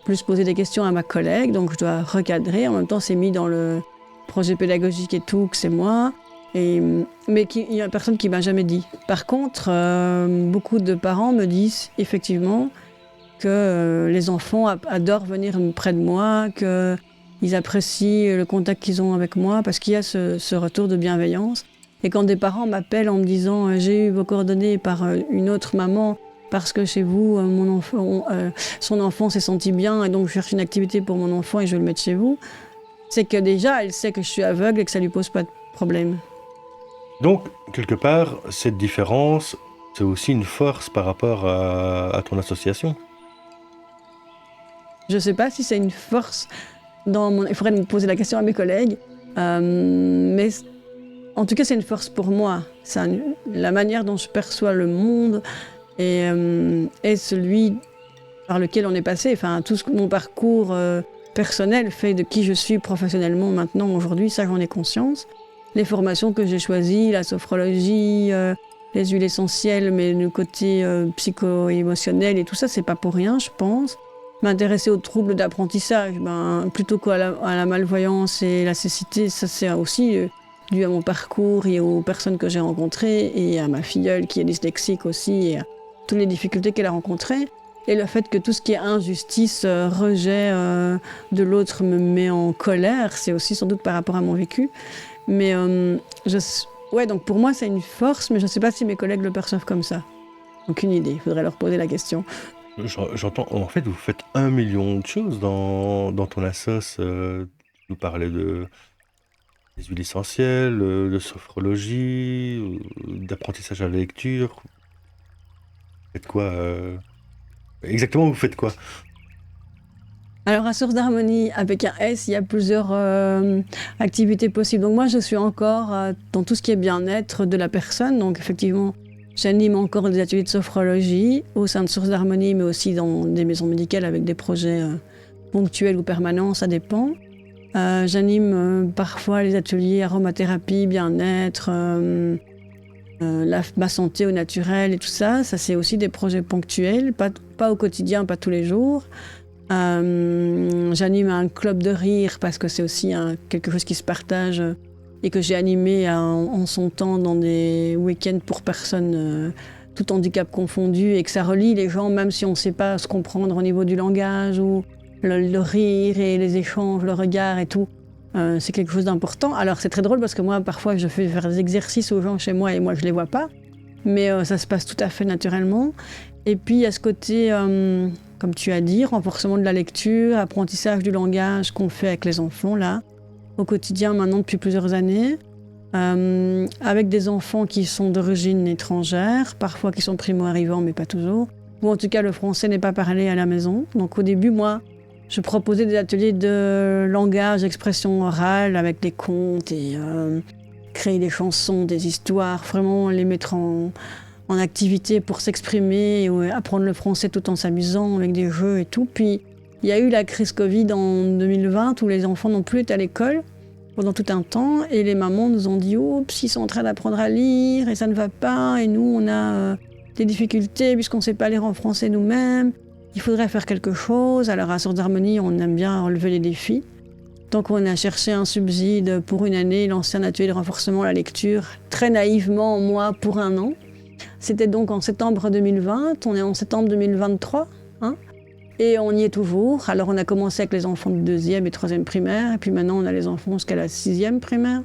plus poser des questions à ma collègue, donc je dois recadrer. En même temps c'est mis dans le projet pédagogique et tout que c'est moi, mais il y a personne qui m'a jamais dit. Par contre, beaucoup de parents me disent effectivement que les enfants adorent venir près de moi, qu'ils apprécient le contact qu'ils ont avec moi parce qu'il y a ce retour de bienveillance. Et quand des parents m'appellent en me disant « j'ai eu vos coordonnées par une autre maman parce que chez vous, son enfant s'est senti bien et donc je cherche une activité pour mon enfant et je vais le mettre chez vous », c'est que déjà, elle sait que je suis aveugle et que ça ne lui pose pas de problème. Donc, quelque part, cette différence, c'est aussi une force par rapport à ton association? Je ne sais pas si c'est une force. Il faudrait me poser la question à mes collègues. Mais en tout cas, c'est une force pour moi. La manière dont je perçois le monde est celui par lequel on est passé. Enfin, mon parcours personnel fait de qui je suis professionnellement maintenant, aujourd'hui, ça j'en ai conscience. Les formations que j'ai choisies, la sophrologie, les huiles essentielles, mais le côté psycho-émotionnel et tout ça, c'est pas pour rien, je pense. M'intéresser aux troubles d'apprentissage, plutôt qu'à la malvoyance et la cécité, ça c'est aussi dû à mon parcours et aux personnes que j'ai rencontrées et à ma filleule qui est dyslexique aussi et à toutes les difficultés qu'elle a rencontrées. Et le fait que tout ce qui est injustice, rejet de l'autre me met en colère, c'est aussi sans doute par rapport à mon vécu. Mais donc pour moi c'est une force, mais je ne sais pas si mes collègues le perçoivent comme ça. Aucune idée, il faudrait leur poser la question. J'entends, en fait, vous faites 1 million de choses dans ton assos. Vous parlez des huiles essentielles, de sophrologie, d'apprentissage à la lecture. Vous faites quoi exactement, vous faites quoi? Alors à Source d'Harmonie, avec un S, il y a plusieurs activités possibles. Donc moi, je suis encore dans tout ce qui est bien-être de la personne. Donc effectivement, j'anime encore des ateliers de sophrologie au sein de Source d'Harmonie, mais aussi dans des maisons médicales avec des projets ponctuels ou permanents, ça dépend. J'anime parfois les ateliers aromathérapie, bien-être, ma santé au naturel et tout ça. Ça, c'est aussi des projets ponctuels, pas au quotidien, pas tous les jours. J'anime un club de rire parce que c'est aussi quelque chose qui se partage et que j'ai animé en son temps dans des week-ends pour personnes tout handicap confondu et que ça relie les gens même si on ne sait pas se comprendre au niveau du langage ou le rire et les échanges, le regard et tout. C'est quelque chose d'important. Alors c'est très drôle parce que moi parfois je fais faire des exercices aux gens chez moi et moi je les vois pas, mais ça se passe tout à fait naturellement. Et puis il y a ce côté, comme tu as dit, renforcement de la lecture, apprentissage du langage qu'on fait avec les enfants là, au quotidien maintenant depuis plusieurs années, avec des enfants qui sont d'origine étrangère, parfois qui sont primo-arrivants mais pas toujours, ou en tout cas le français n'est pas parlé à la maison. Donc au début moi je proposais des ateliers de langage, d'expression orale avec des contes et créer des chansons, des histoires, vraiment les mettre en activité pour s'exprimer et apprendre le français tout en s'amusant avec des jeux et tout. Puis il y a eu la crise Covid en 2020 où les enfants n'ont plus été à l'école pendant tout un temps et les mamans nous ont dit « Oups, ils sont en train d'apprendre à lire et ça ne va pas et nous on a des difficultés puisqu'on ne sait pas lire en français nous-mêmes. » Il faudrait faire quelque chose. Alors à Source d'Harmonie, on aime bien relever les défis. Donc on a cherché un subside pour une année, lancé un atelier de renforcement à la lecture, très naïvement, moi, pour 1 an. C'était donc en septembre 2020, on est en septembre 2023, et on y est toujours. Alors on a commencé avec les enfants de 2e et 3e primaire, et puis maintenant on a les enfants jusqu'à la 6e primaire,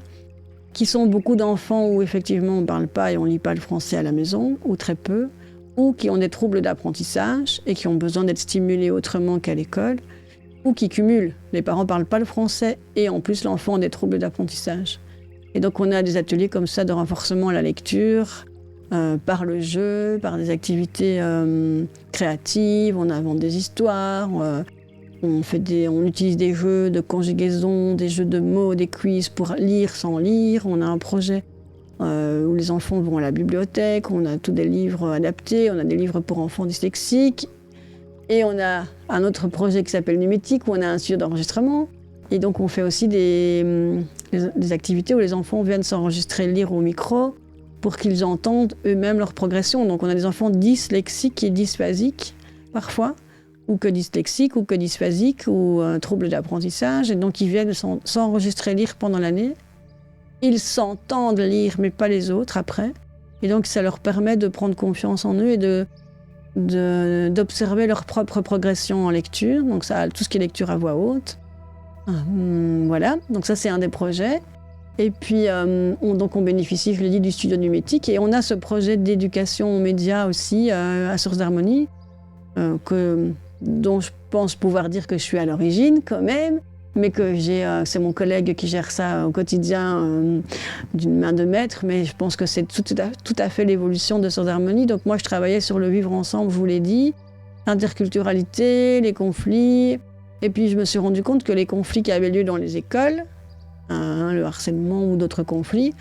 qui sont beaucoup d'enfants où effectivement on ne parle pas et on ne lit pas le français à la maison, ou très peu, ou qui ont des troubles d'apprentissage et qui ont besoin d'être stimulés autrement qu'à l'école, ou qui cumulent. Les parents ne parlent pas le français et en plus l'enfant a des troubles d'apprentissage. Et donc on a des ateliers comme ça de renforcement à la lecture, par le jeu, par des activités créatives, on invente des histoires, on utilise des jeux de conjugaison, des jeux de mots, des quiz pour lire sans lire. On a un projet où les enfants vont à la bibliothèque, on a tous des livres adaptés, on a des livres pour enfants dyslexiques. Et on a un autre projet qui s'appelle Numétique, où on a un studio d'enregistrement. Et donc on fait aussi des activités où les enfants viennent s'enregistrer, lire au micro, pour qu'ils entendent eux-mêmes leur progression. Donc on a des enfants dyslexiques et dysphasiques, parfois, ou que dyslexiques, ou que dysphasiques, ou troubles d'apprentissage. Et donc ils viennent s'enregistrer, lire pendant l'année. Ils s'entendent lire, mais pas les autres après. Et donc ça leur permet de prendre confiance en eux et d'observer leur propre progression en lecture. Donc ça, tout ce qui est lecture à voix haute. Voilà, donc ça c'est un des projets. Et puis on bénéficie, je l'ai dit, du studio Numétique. Et on a ce projet d'éducation aux médias aussi à Source d'Harmonie, dont je pense pouvoir dire que je suis à l'origine quand même. Mais que c'est mon collègue qui gère ça au quotidien d'une main de maître, mais je pense que c'est tout à fait l'évolution de Source d'Harmonie. Donc moi, je travaillais sur le vivre ensemble, je vous l'ai dit, l'interculturalité, les conflits, et puis je me suis rendu compte que les conflits qui avaient lieu dans les écoles, le harcèlement ou d'autres conflits,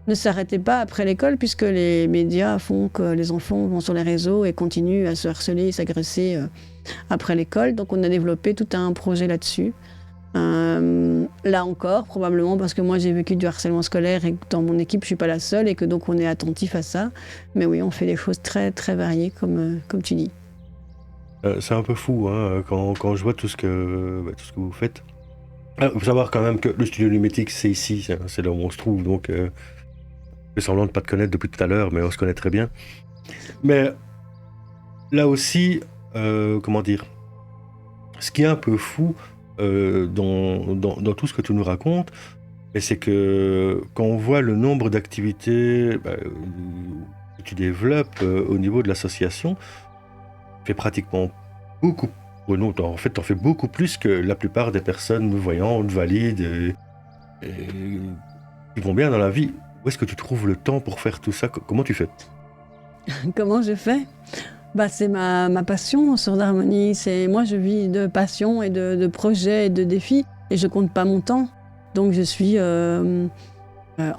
ne s'arrêtait pas après l'école, puisque les médias font que les enfants vont sur les réseaux et continuent à se harceler et s'agresser après l'école. Donc on a développé tout un projet là-dessus. Là encore, probablement parce que moi j'ai vécu du harcèlement scolaire et que dans mon équipe je suis pas la seule et que donc on est attentif à ça. Mais oui, on fait des choses très très variées comme tu dis. C'est un peu fou hein, quand je vois tout ce que vous faites. Il faut savoir quand même que le studio Numétique, c'est ici, c'est là où on se trouve, donc je fais semblant de ne pas te connaître depuis tout à l'heure, mais on se connaît très bien. Mais là aussi, comment dire, ce qui est un peu fou dans tout ce que tu nous racontes, c'est que quand on voit le nombre d'activités que tu développes au niveau de l'association, tu fais pratiquement beaucoup. Non, en fait, tu en fais beaucoup plus que la plupart des personnes voyantes, valides, et qui vont bien dans la vie. Où est-ce que tu trouves le temps pour faire tout ça? Comment tu fais? Comment je fais? C'est ma passion, Sœurs d'Harmonie. Moi, je vis de passion et de projets et de défis, et je compte pas mon temps. Donc, je suis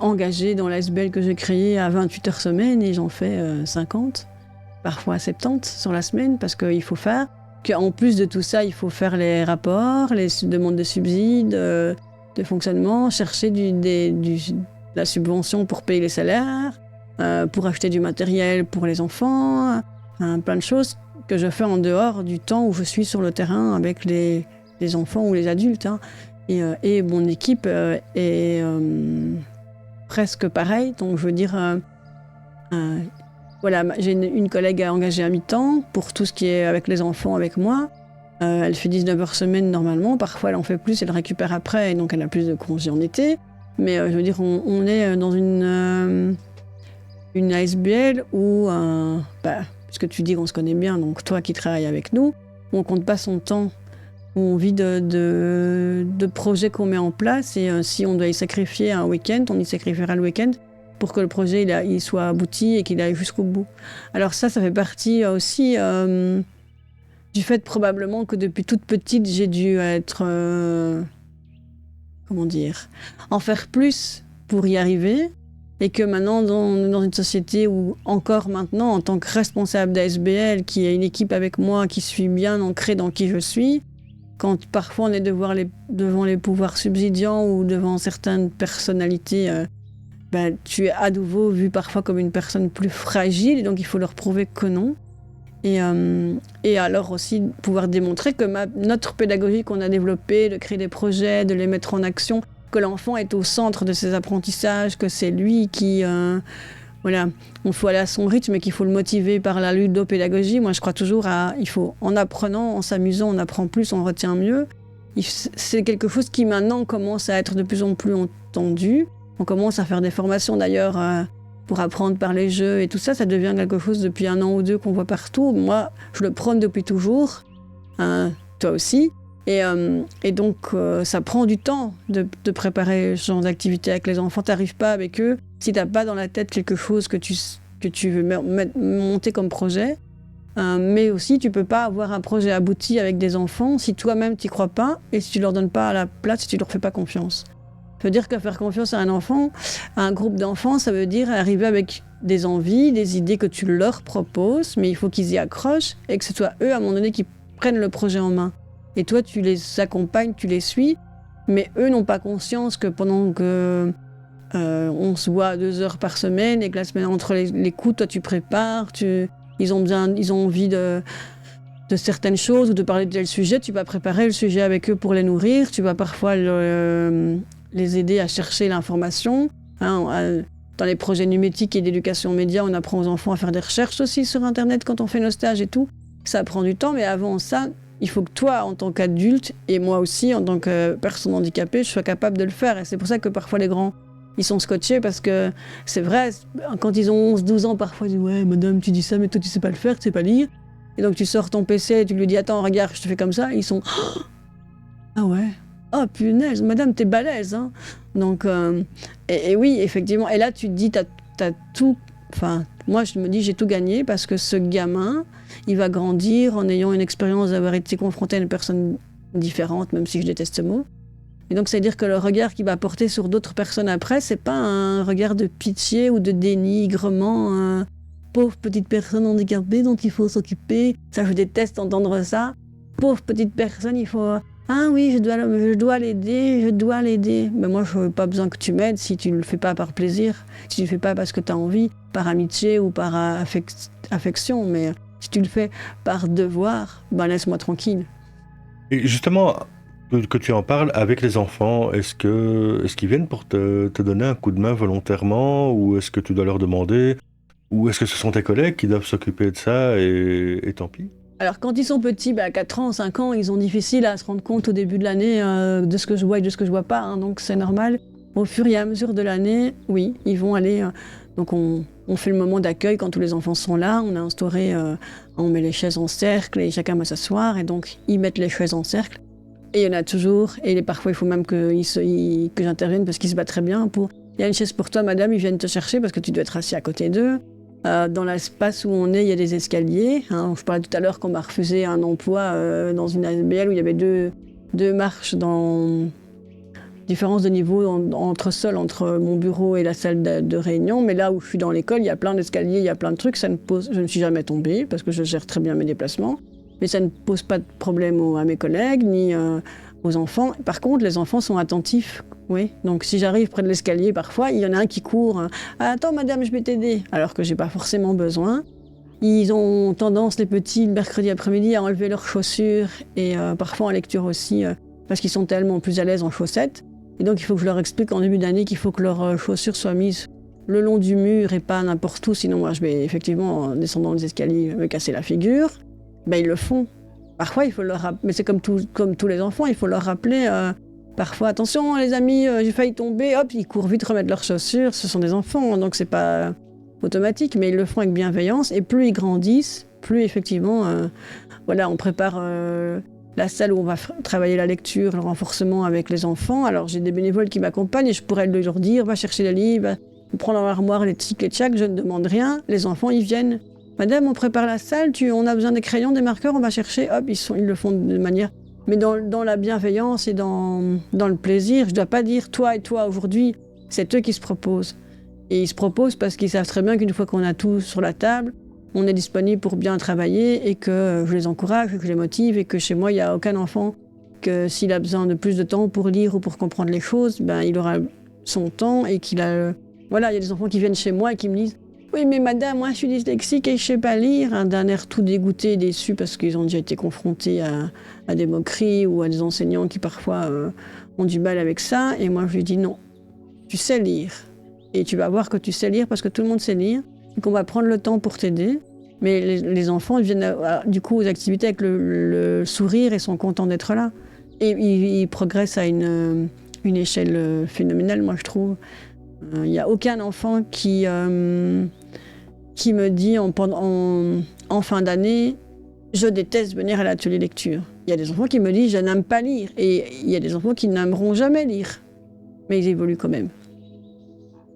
engagée dans l'ASBL que j'ai créée à 28 heures semaine, et j'en fais 50, parfois 70 sur la semaine, parce qu'il faut faire. En plus de tout ça, il faut faire les rapports, les demandes de subsides, de fonctionnement, chercher la subvention pour payer les salaires, pour acheter du matériel pour les enfants, plein de choses que je fais en dehors du temps où je suis sur le terrain avec les enfants ou les adultes. Hein. Et mon équipe est presque pareille, donc je veux dire... Voilà, j'ai une collègue engagée à mi-temps pour tout ce qui est avec les enfants avec moi. Elle fait 19 heures semaine normalement, parfois elle en fait plus, elle récupère après, et donc elle a plus de congés en été. Mais je veux dire, on est dans une ASBL où, puisque tu dis qu'on se connaît bien, donc toi qui travailles avec nous, on compte pas son temps, où on vit de projets qu'on met en place, et si on doit y sacrifier un week-end, on y sacrifiera le week-end, pour que le projet il soit abouti et qu'il aille jusqu'au bout. Alors ça fait partie aussi du fait probablement que depuis toute petite, j'ai dû être... en faire plus pour y arriver, et que maintenant, dans une société où, encore maintenant, en tant que responsable d'ASBL, qui est une équipe avec moi, qui suis bien ancrée dans qui je suis, quand parfois on est devant les pouvoirs subsidiants ou devant certaines personnalités... tu es à nouveau vu parfois comme une personne plus fragile, et donc il faut leur prouver que non. Et alors aussi pouvoir démontrer que notre pédagogie qu'on a développée, de créer des projets, de les mettre en action, que l'enfant est au centre de ses apprentissages, que c'est lui qui... on faut aller à son rythme, et qu'il faut le motiver par la ludopédagogie. Moi je crois toujours en apprenant, en s'amusant, on apprend plus, on retient mieux. C'est quelque chose qui maintenant commence à être de plus en plus entendu. On commence à faire des formations d'ailleurs pour apprendre par les jeux et tout ça. Ça devient quelque chose depuis 1 an ou 2 qu'on voit partout. Moi, je le prône depuis toujours, toi aussi. Et donc, ça prend du temps de préparer ce genre d'activité avec les enfants. Tu n'arrives pas avec eux si tu n'as pas dans la tête quelque chose que tu veux monter comme projet. Mais aussi, tu ne peux pas avoir un projet abouti avec des enfants si toi-même tu n'y crois pas, et si tu ne leur donnes pas la place, si tu ne leur fais pas confiance. Ça veut dire que faire confiance à un enfant, à un groupe d'enfants, ça veut dire arriver avec des envies, des idées que tu leur proposes, mais il faut qu'ils y accrochent, et que ce soit eux, à un moment donné, qui prennent le projet en main. Et toi, tu les accompagnes, tu les suis, mais eux n'ont pas conscience que pendant que on se voit 2 heures par semaine, et que la semaine entre les coups, toi tu prépares, ils ont envie de certaines choses, ou de parler de tel sujet, tu vas préparer le sujet avec eux pour les nourrir, tu vas parfois les aider à chercher l'information. Dans les projets numétiques et d'éducation média, on apprend aux enfants à faire des recherches aussi sur Internet quand on fait nos stages et tout. Ça prend du temps, mais avant ça, il faut que toi, en tant qu'adulte, et moi aussi, en tant que personne handicapée, je sois capable de le faire. Et c'est pour ça que parfois les grands, ils sont scotchés, parce que c'est vrai, quand ils ont 11-12 ans, parfois ils disent « Ouais, madame, tu dis ça, mais toi, tu sais pas le faire, tu sais pas lire. » Et donc tu sors ton PC et tu lui dis « Attends, regarde, je te fais comme ça. » Et ils sont « Ah ouais ? Oh punaise, madame, t'es balèze, hein !» Donc, et oui, effectivement. Et là, tu te dis, t'as tout... Enfin, moi, je me dis, j'ai tout gagné, parce que ce gamin, il va grandir en ayant une expérience d'avoir été confronté à une personne différente, même si je déteste ce mot. Et donc, c'est-à-dire que le regard qu'il va porter sur d'autres personnes après, c'est pas un regard de pitié ou de dénigrement. Pauvre petite personne handicapée dont il faut s'occuper. Ça, je déteste entendre ça. Pauvre petite personne, il faut... Ah oui, je dois l'aider, je dois l'aider. Mais moi, je n'ai pas besoin que tu m'aides si tu ne le fais pas par plaisir, si tu ne le fais pas parce que tu as envie, par amitié ou par affection. Mais si tu le fais par devoir, ben laisse-moi tranquille. Et justement, que tu en parles avec les enfants, est-ce qu'ils viennent pour te donner un coup de main volontairement, ou est-ce que tu dois leur demander, ou est-ce que ce sont tes collègues qui doivent s'occuper de ça et tant pis? Alors, quand ils sont petits, à 4 ans, 5 ans, ils ont difficile à se rendre compte au début de l'année de ce que je vois et de ce que je vois pas. Donc, c'est normal. Au fur et à mesure de l'année, oui, ils vont aller... donc, on fait le moment d'accueil quand tous les enfants sont là. On a instauré... on met les chaises en cercle et chacun va s'asseoir. Et donc, ils mettent les chaises en cercle. Et il y en a toujours. Et parfois, il faut même que j'intervienne parce qu'ils se battent très bien pour... Il y a une chaise pour toi, madame, ils viennent te chercher parce que tu dois être assis à côté d'eux. Dans l'espace où on est, il y a des escaliers. Je parlais tout à l'heure qu'on m'a refusé un emploi dans une ASBL où il y avait deux marches dans différence de niveau entre mon bureau et la salle de réunion. Mais là où je suis dans l'école, il y a plein d'escaliers, il y a plein de trucs. Je ne suis jamais tombée parce que je gère très bien mes déplacements. Mais ça ne pose pas de problème à mes collègues ni aux enfants. Par contre, les enfants sont attentifs. Oui, donc si j'arrive près de l'escalier, parfois, il y en a un qui court. Ah, attends, madame, je vais t'aider. Alors que j'ai pas forcément besoin. Ils ont tendance, les petits, le mercredi après-midi, à enlever leurs chaussures et parfois en lecture aussi, parce qu'ils sont tellement plus à l'aise en chaussettes. Et donc, il faut que je leur explique en début d'année qu'il faut que leurs chaussures soient mises le long du mur et pas n'importe où. Sinon, moi, je vais effectivement, en descendant les escaliers, me casser la figure. Ils le font. Parfois, il faut leur rappeler, mais c'est comme tous les enfants, il faut leur rappeler... Parfois, attention les amis, j'ai failli tomber, hop, ils courent vite remettre leurs chaussures, ce sont des enfants, donc c'est pas automatique, mais ils le font avec bienveillance, et plus ils grandissent, plus effectivement, on prépare la salle où on va travailler la lecture, le renforcement avec les enfants. Alors j'ai des bénévoles qui m'accompagnent et je pourrais leur dire, va chercher les livres, va prendre dans l'armoire les tic et tchac, je ne demande rien, les enfants ils viennent. Madame, on prépare la salle, on a besoin des crayons, des marqueurs, on va chercher, hop, ils le font de manière... Mais dans la bienveillance et dans le plaisir, je ne dois pas dire toi et toi aujourd'hui, c'est eux qui se proposent. Et ils se proposent parce qu'ils savent très bien qu'une fois qu'on a tout sur la table, on est disponible pour bien travailler et que je les encourage, que je les motive et que chez moi, il n'y a aucun enfant que s'il a besoin de plus de temps pour lire ou pour comprendre les choses, il aura son temps et qu'il a... Voilà, il y a des enfants qui viennent chez moi et qui me disent « Oui, mais madame, moi je suis dyslexique et je ne sais pas lire », d'un air tout dégoûté et déçu parce qu'ils ont déjà été confrontés à des moqueries ou à des enseignants qui parfois ont du mal avec ça. Et moi je lui dis « Non, tu sais lire et tu vas voir que tu sais lire parce que tout le monde sait lire et qu'on va prendre le temps pour t'aider ». Mais les enfants viennent du coup aux activités avec le sourire et sont contents d'être là. Et ils progressent à une échelle phénoménale, moi je trouve. Il n'y a aucun enfant qui me dit en fin d'année « Je déteste venir à l'atelier lecture ». Il y a des enfants qui me disent « Je n'aime pas lire ». Et il y a des enfants qui n'aimeront jamais lire. Mais ils évoluent quand même.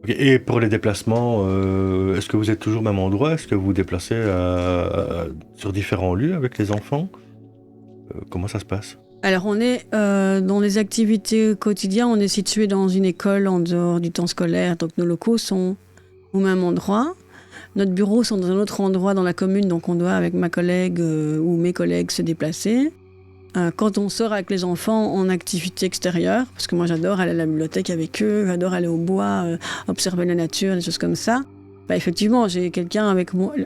Et pour les déplacements, est-ce que vous êtes toujours au même endroit? Est-ce que vous vous déplacez sur différents lieux avec les enfants? Comment ça se passe? Alors on est dans les activités quotidiennes, on est situé dans une école en dehors du temps scolaire, donc nos locaux sont au même endroit. Notre bureau sont dans un autre endroit dans la commune, donc on doit avec ma collègue ou mes collègues se déplacer. Quand on sort avec les enfants en activité extérieure, parce que moi j'adore aller à la bibliothèque avec eux, j'adore aller au bois, observer la nature, des choses comme ça, effectivement j'ai quelqu'un avec moi. De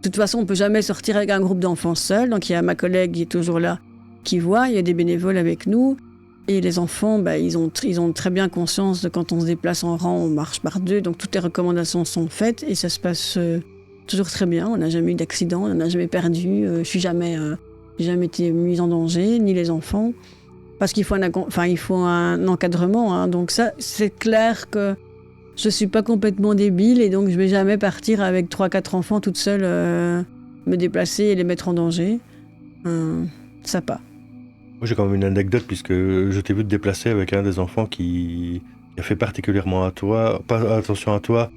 toute façon on ne peut jamais sortir avec un groupe d'enfants seul, donc il y a ma collègue qui est toujours là, qui voit, il y a des bénévoles avec nous. Et les enfants, ils ont très bien conscience de quand on se déplace en rang, on marche par deux, donc toutes les recommandations sont faites et ça se passe toujours très bien. On n'a jamais eu d'accident, on n'a jamais perdu, j'ai jamais été mise en danger, ni les enfants. Parce qu'il faut un encadrement, donc ça, c'est clair que je ne suis pas complètement débile et donc je ne vais jamais partir avec 3-4 enfants toute seule, me déplacer et les mettre en danger. Ça pas. Moi, j'ai quand même une anecdote puisque je t'ai vu te déplacer avec un des enfants qui a fait particulièrement attention à toi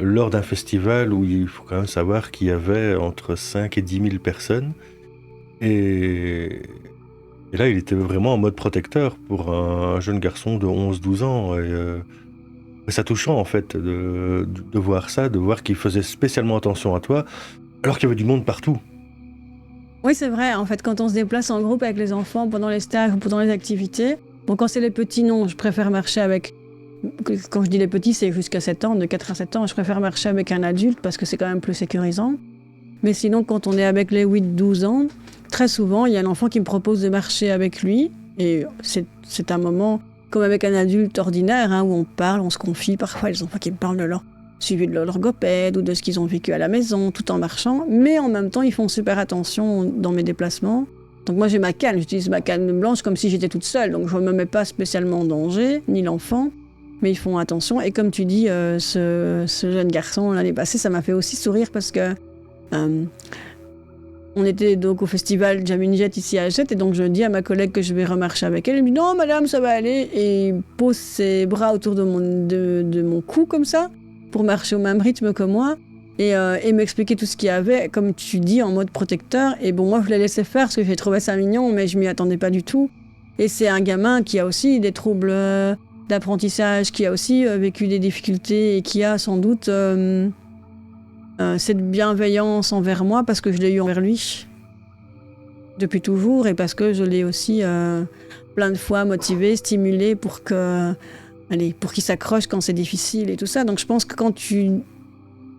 lors d'un festival où il faut quand même savoir qu'il y avait entre 5 et 10 000 personnes. Et Et là, il était vraiment en mode protecteur pour un jeune garçon de 11-12 ans. Et c'est touchant, en fait, de voir ça, de voir qu'il faisait spécialement attention à toi, alors qu'il y avait du monde partout. Oui, c'est vrai. En fait, quand on se déplace en groupe avec les enfants pendant les stages ou pendant les activités, bon, quand c'est les petits, non, je préfère marcher avec. Quand je dis les petits, c'est jusqu'à 7 ans, de 4 à 7 ans, je préfère marcher avec un adulte parce que c'est quand même plus sécurisant. Mais sinon, quand on est avec les 8-12 ans, très souvent, il y a un enfant qui me propose de marcher avec lui. Et c'est un moment comme avec un adulte ordinaire, hein, où on parle, on se confie. Parfois, les enfants qui me parlent de leur suivi de leur logopède ou de ce qu'ils ont vécu à la maison, tout en marchant. Mais en même temps, ils font super attention dans mes déplacements. Donc moi, j'ai ma canne, j'utilise ma canne blanche comme si j'étais toute seule. Donc je ne me mets pas spécialement en danger, ni l'enfant. Mais ils font attention. Et comme tu dis, ce jeune garçon, l'année passée, ça m'a fait aussi sourire parce que on était donc au festival Jammin' Jet ici à Hachette. Et donc je dis à ma collègue que je vais remarcher avec elle. Elle me dit non, madame, ça va aller. Et il pose ses bras autour de mon cou comme ça, pour marcher au même rythme que moi. Et m'expliquer tout ce qu'il y avait, comme tu dis, en mode protecteur. Et bon, moi, je l'ai laissé faire parce que j'ai trouvé ça mignon, mais je m'y attendais pas du tout. Et c'est un gamin qui a aussi des troubles d'apprentissage, qui a aussi vécu des difficultés et qui a sans doute cette bienveillance envers moi parce que je l'ai eu envers lui depuis toujours et parce que je l'ai aussi plein de fois motivé, stimulé pour qu'il s'accroche quand c'est difficile et tout ça. Donc je pense que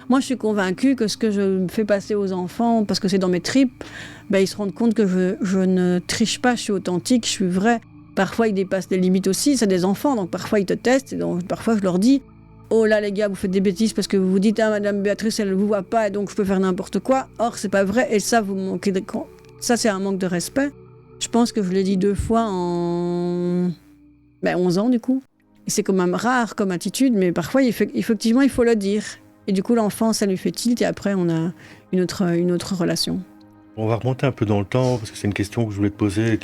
moi, je suis convaincue que ce que je fais passer aux enfants, parce que c'est dans mes tripes, ben, ils se rendent compte que je ne triche pas, je suis authentique, je suis vraie. Parfois, ils dépassent des limites aussi, c'est des enfants, donc parfois ils te testent, et donc parfois je leur dis « Oh là les gars, vous faites des bêtises parce que vous vous dites « Ah, Madame Béatrice, elle ne vous voit pas, et donc je peux faire n'importe quoi. » Or, c'est pas vrai, et ça, vous manquez de... Ça, c'est un manque de respect. Je pense que je l'ai dit 2 fois en 11 ans, du coup. Et c'est quand même rare comme attitude, mais parfois, effectivement, il faut le dire. Et du coup, l'enfant, ça lui fait tilt, et après, on a une autre relation. On va remonter un peu dans le temps, parce que c'est une question que je voulais te poser,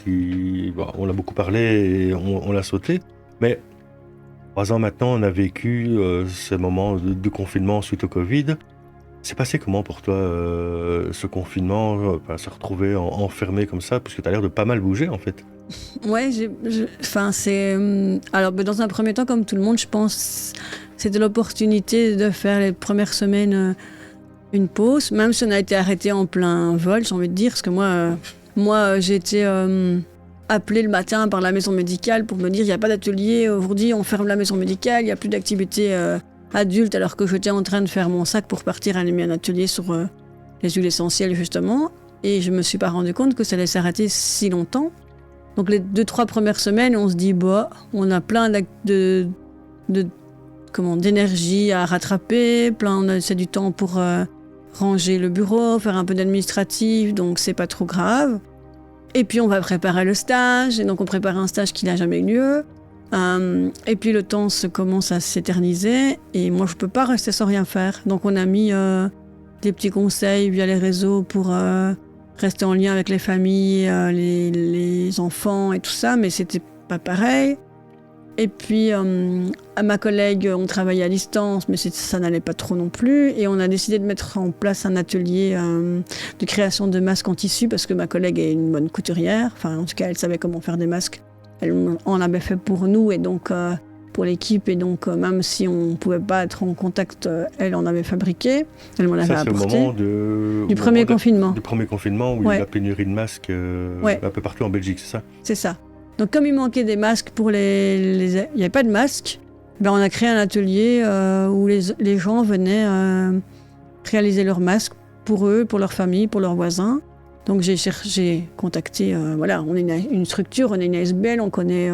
on l'a beaucoup parlé et on l'a sauté. Mais 3 ans maintenant, on a vécu ces moments de confinement suite au Covid. C'est passé comment pour toi, ce confinement, se retrouver enfermé comme ça, puisque tu as l'air de pas mal bouger, en fait. Ouais, alors, dans un premier temps, comme tout le monde, je pense, c'était l'opportunité de faire les premières semaines une pause, même si on a été arrêté en plein vol, j'ai envie de dire, parce que moi j'ai été appelée le matin par la maison médicale pour me dire il n'y a pas d'atelier, aujourd'hui on ferme la maison médicale, il n'y a plus d'activité adulte, alors que j'étais en train de faire mon sac pour partir animer un atelier sur les huiles essentielles, justement, et je me suis pas rendu compte que ça allait s'arrêter si longtemps. Donc les 2-3 premières semaines, on se dit, on a plein d'énergie à rattraper, c'est du temps pour ranger le bureau, faire un peu d'administratif, donc c'est pas trop grave. Et puis on va préparer le stage, et donc on prépare un stage qui n'a jamais eu lieu. Et puis le temps commence à s'éterniser, et moi je peux pas rester sans rien faire. Donc on a mis des petits conseils via les réseaux pour rester en lien avec les familles, les enfants et tout ça, mais c'était pas pareil. Et puis, à ma collègue, on travaillait à distance, mais ça n'allait pas trop non plus. Et on a décidé de mettre en place un atelier de création de masques en tissu, parce que ma collègue est une bonne couturière. Enfin, en tout cas, elle savait comment faire des masques. Elle en avait fait pour nous et donc pour l'équipe. Et donc, même si on ne pouvait pas être en contact, elle en avait fabriqué. Elle m'en avait apporté. C'est au moment du premier confinement. Du premier confinement, où il y a eu la pénurie de masques un peu partout en Belgique, c'est ça? C'est ça. Donc comme il manquait des masques il n'y avait pas de masques, on a créé un atelier où les gens venaient réaliser leurs masques pour eux, pour leur famille, pour leurs voisins. Donc j'ai contacté, on est une structure, on est une ASBL, on connaît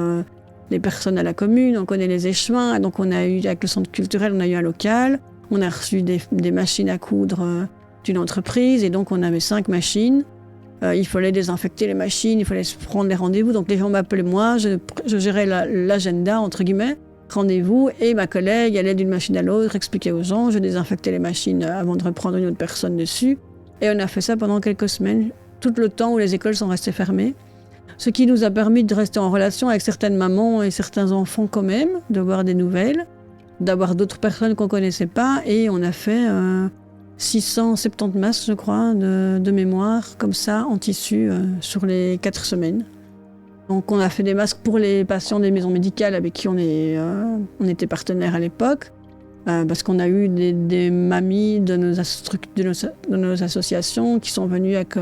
les personnes à la commune, on connaît les échevins. Et donc on a eu, avec le centre culturel, on a eu un local, on a reçu des machines à coudre d'une entreprise, et donc on avait 5 machines. Il fallait désinfecter les machines, il fallait prendre les rendez-vous. Donc les gens m'appelaient moi, je gérais l'agenda, entre guillemets, rendez-vous, et ma collègue allait d'une machine à l'autre, expliquait aux gens, je désinfectais les machines avant de reprendre une autre personne dessus. Et on a fait ça pendant quelques semaines, tout le temps où les écoles sont restées fermées. Ce qui nous a permis de rester en relation avec certaines mamans et certains enfants quand même, de voir des nouvelles, d'avoir d'autres personnes qu'on ne connaissait pas, et on a fait 670 masques, je crois, de mémoire, comme ça, en tissu, sur les 4 semaines. Donc on a fait des masques pour les patients des maisons médicales avec qui on était partenaires à l'époque, parce qu'on a eu des mamies de nos associations qui sont venues avec,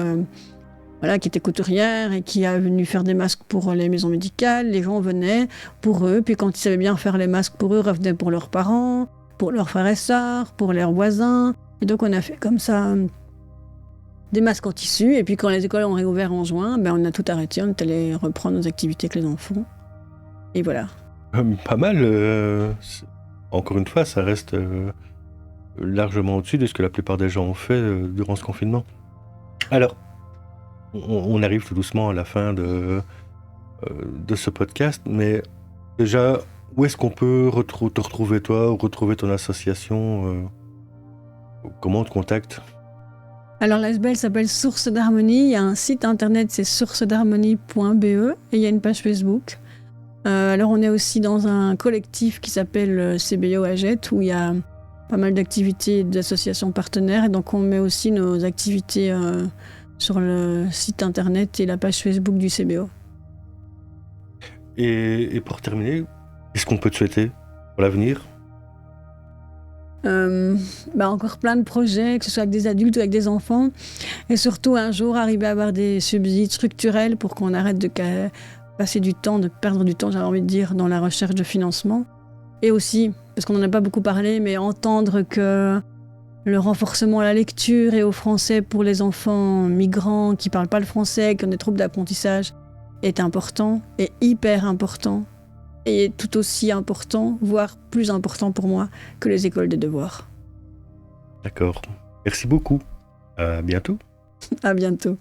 qui étaient couturières et qui a venu faire des masques pour les maisons médicales. Les gens venaient pour eux, puis quand ils savaient bien faire les masques pour eux, revenaient pour leurs parents, pour leurs frères et sœurs, pour leurs voisins. Et donc on a fait comme ça des masques en tissu, et puis quand les écoles ont réouvert en juin, on a tout arrêté, on est allé reprendre nos activités avec les enfants. Et voilà. Pas mal. Encore une fois, ça reste largement au-dessus de ce que la plupart des gens ont fait durant ce confinement. Alors, on arrive tout doucement à la fin de ce podcast, mais déjà, où est-ce qu'on peut te retrouver toi, ou retrouver ton association comment on te contacte ? Alors l'ASBL s'appelle Source d'Harmonie, il y a un site internet, c'est sourcedharmonie.be, et il y a une page Facebook. Alors on est aussi dans un collectif qui s'appelle CBO Agette, où il y a pas mal d'activités d'associations partenaires, et donc on met aussi nos activités sur le site internet et la page Facebook du CBO. Et pour terminer, qu'est-ce qu'on peut te souhaiter pour l'avenir ? Encore plein de projets, que ce soit avec des adultes ou avec des enfants, et surtout un jour arriver à avoir des subsides structurels pour qu'on arrête de passer du temps, de perdre du temps, j'avais envie de dire, dans la recherche de financement. Et aussi, parce qu'on n'en a pas beaucoup parlé, mais entendre que le renforcement à la lecture et au français pour les enfants migrants qui ne parlent pas le français, qui ont des troubles d'apprentissage, est important, et hyper important. Et tout aussi important, voire plus important pour moi, que les écoles des devoirs. D'accord. Merci beaucoup. À bientôt. À bientôt.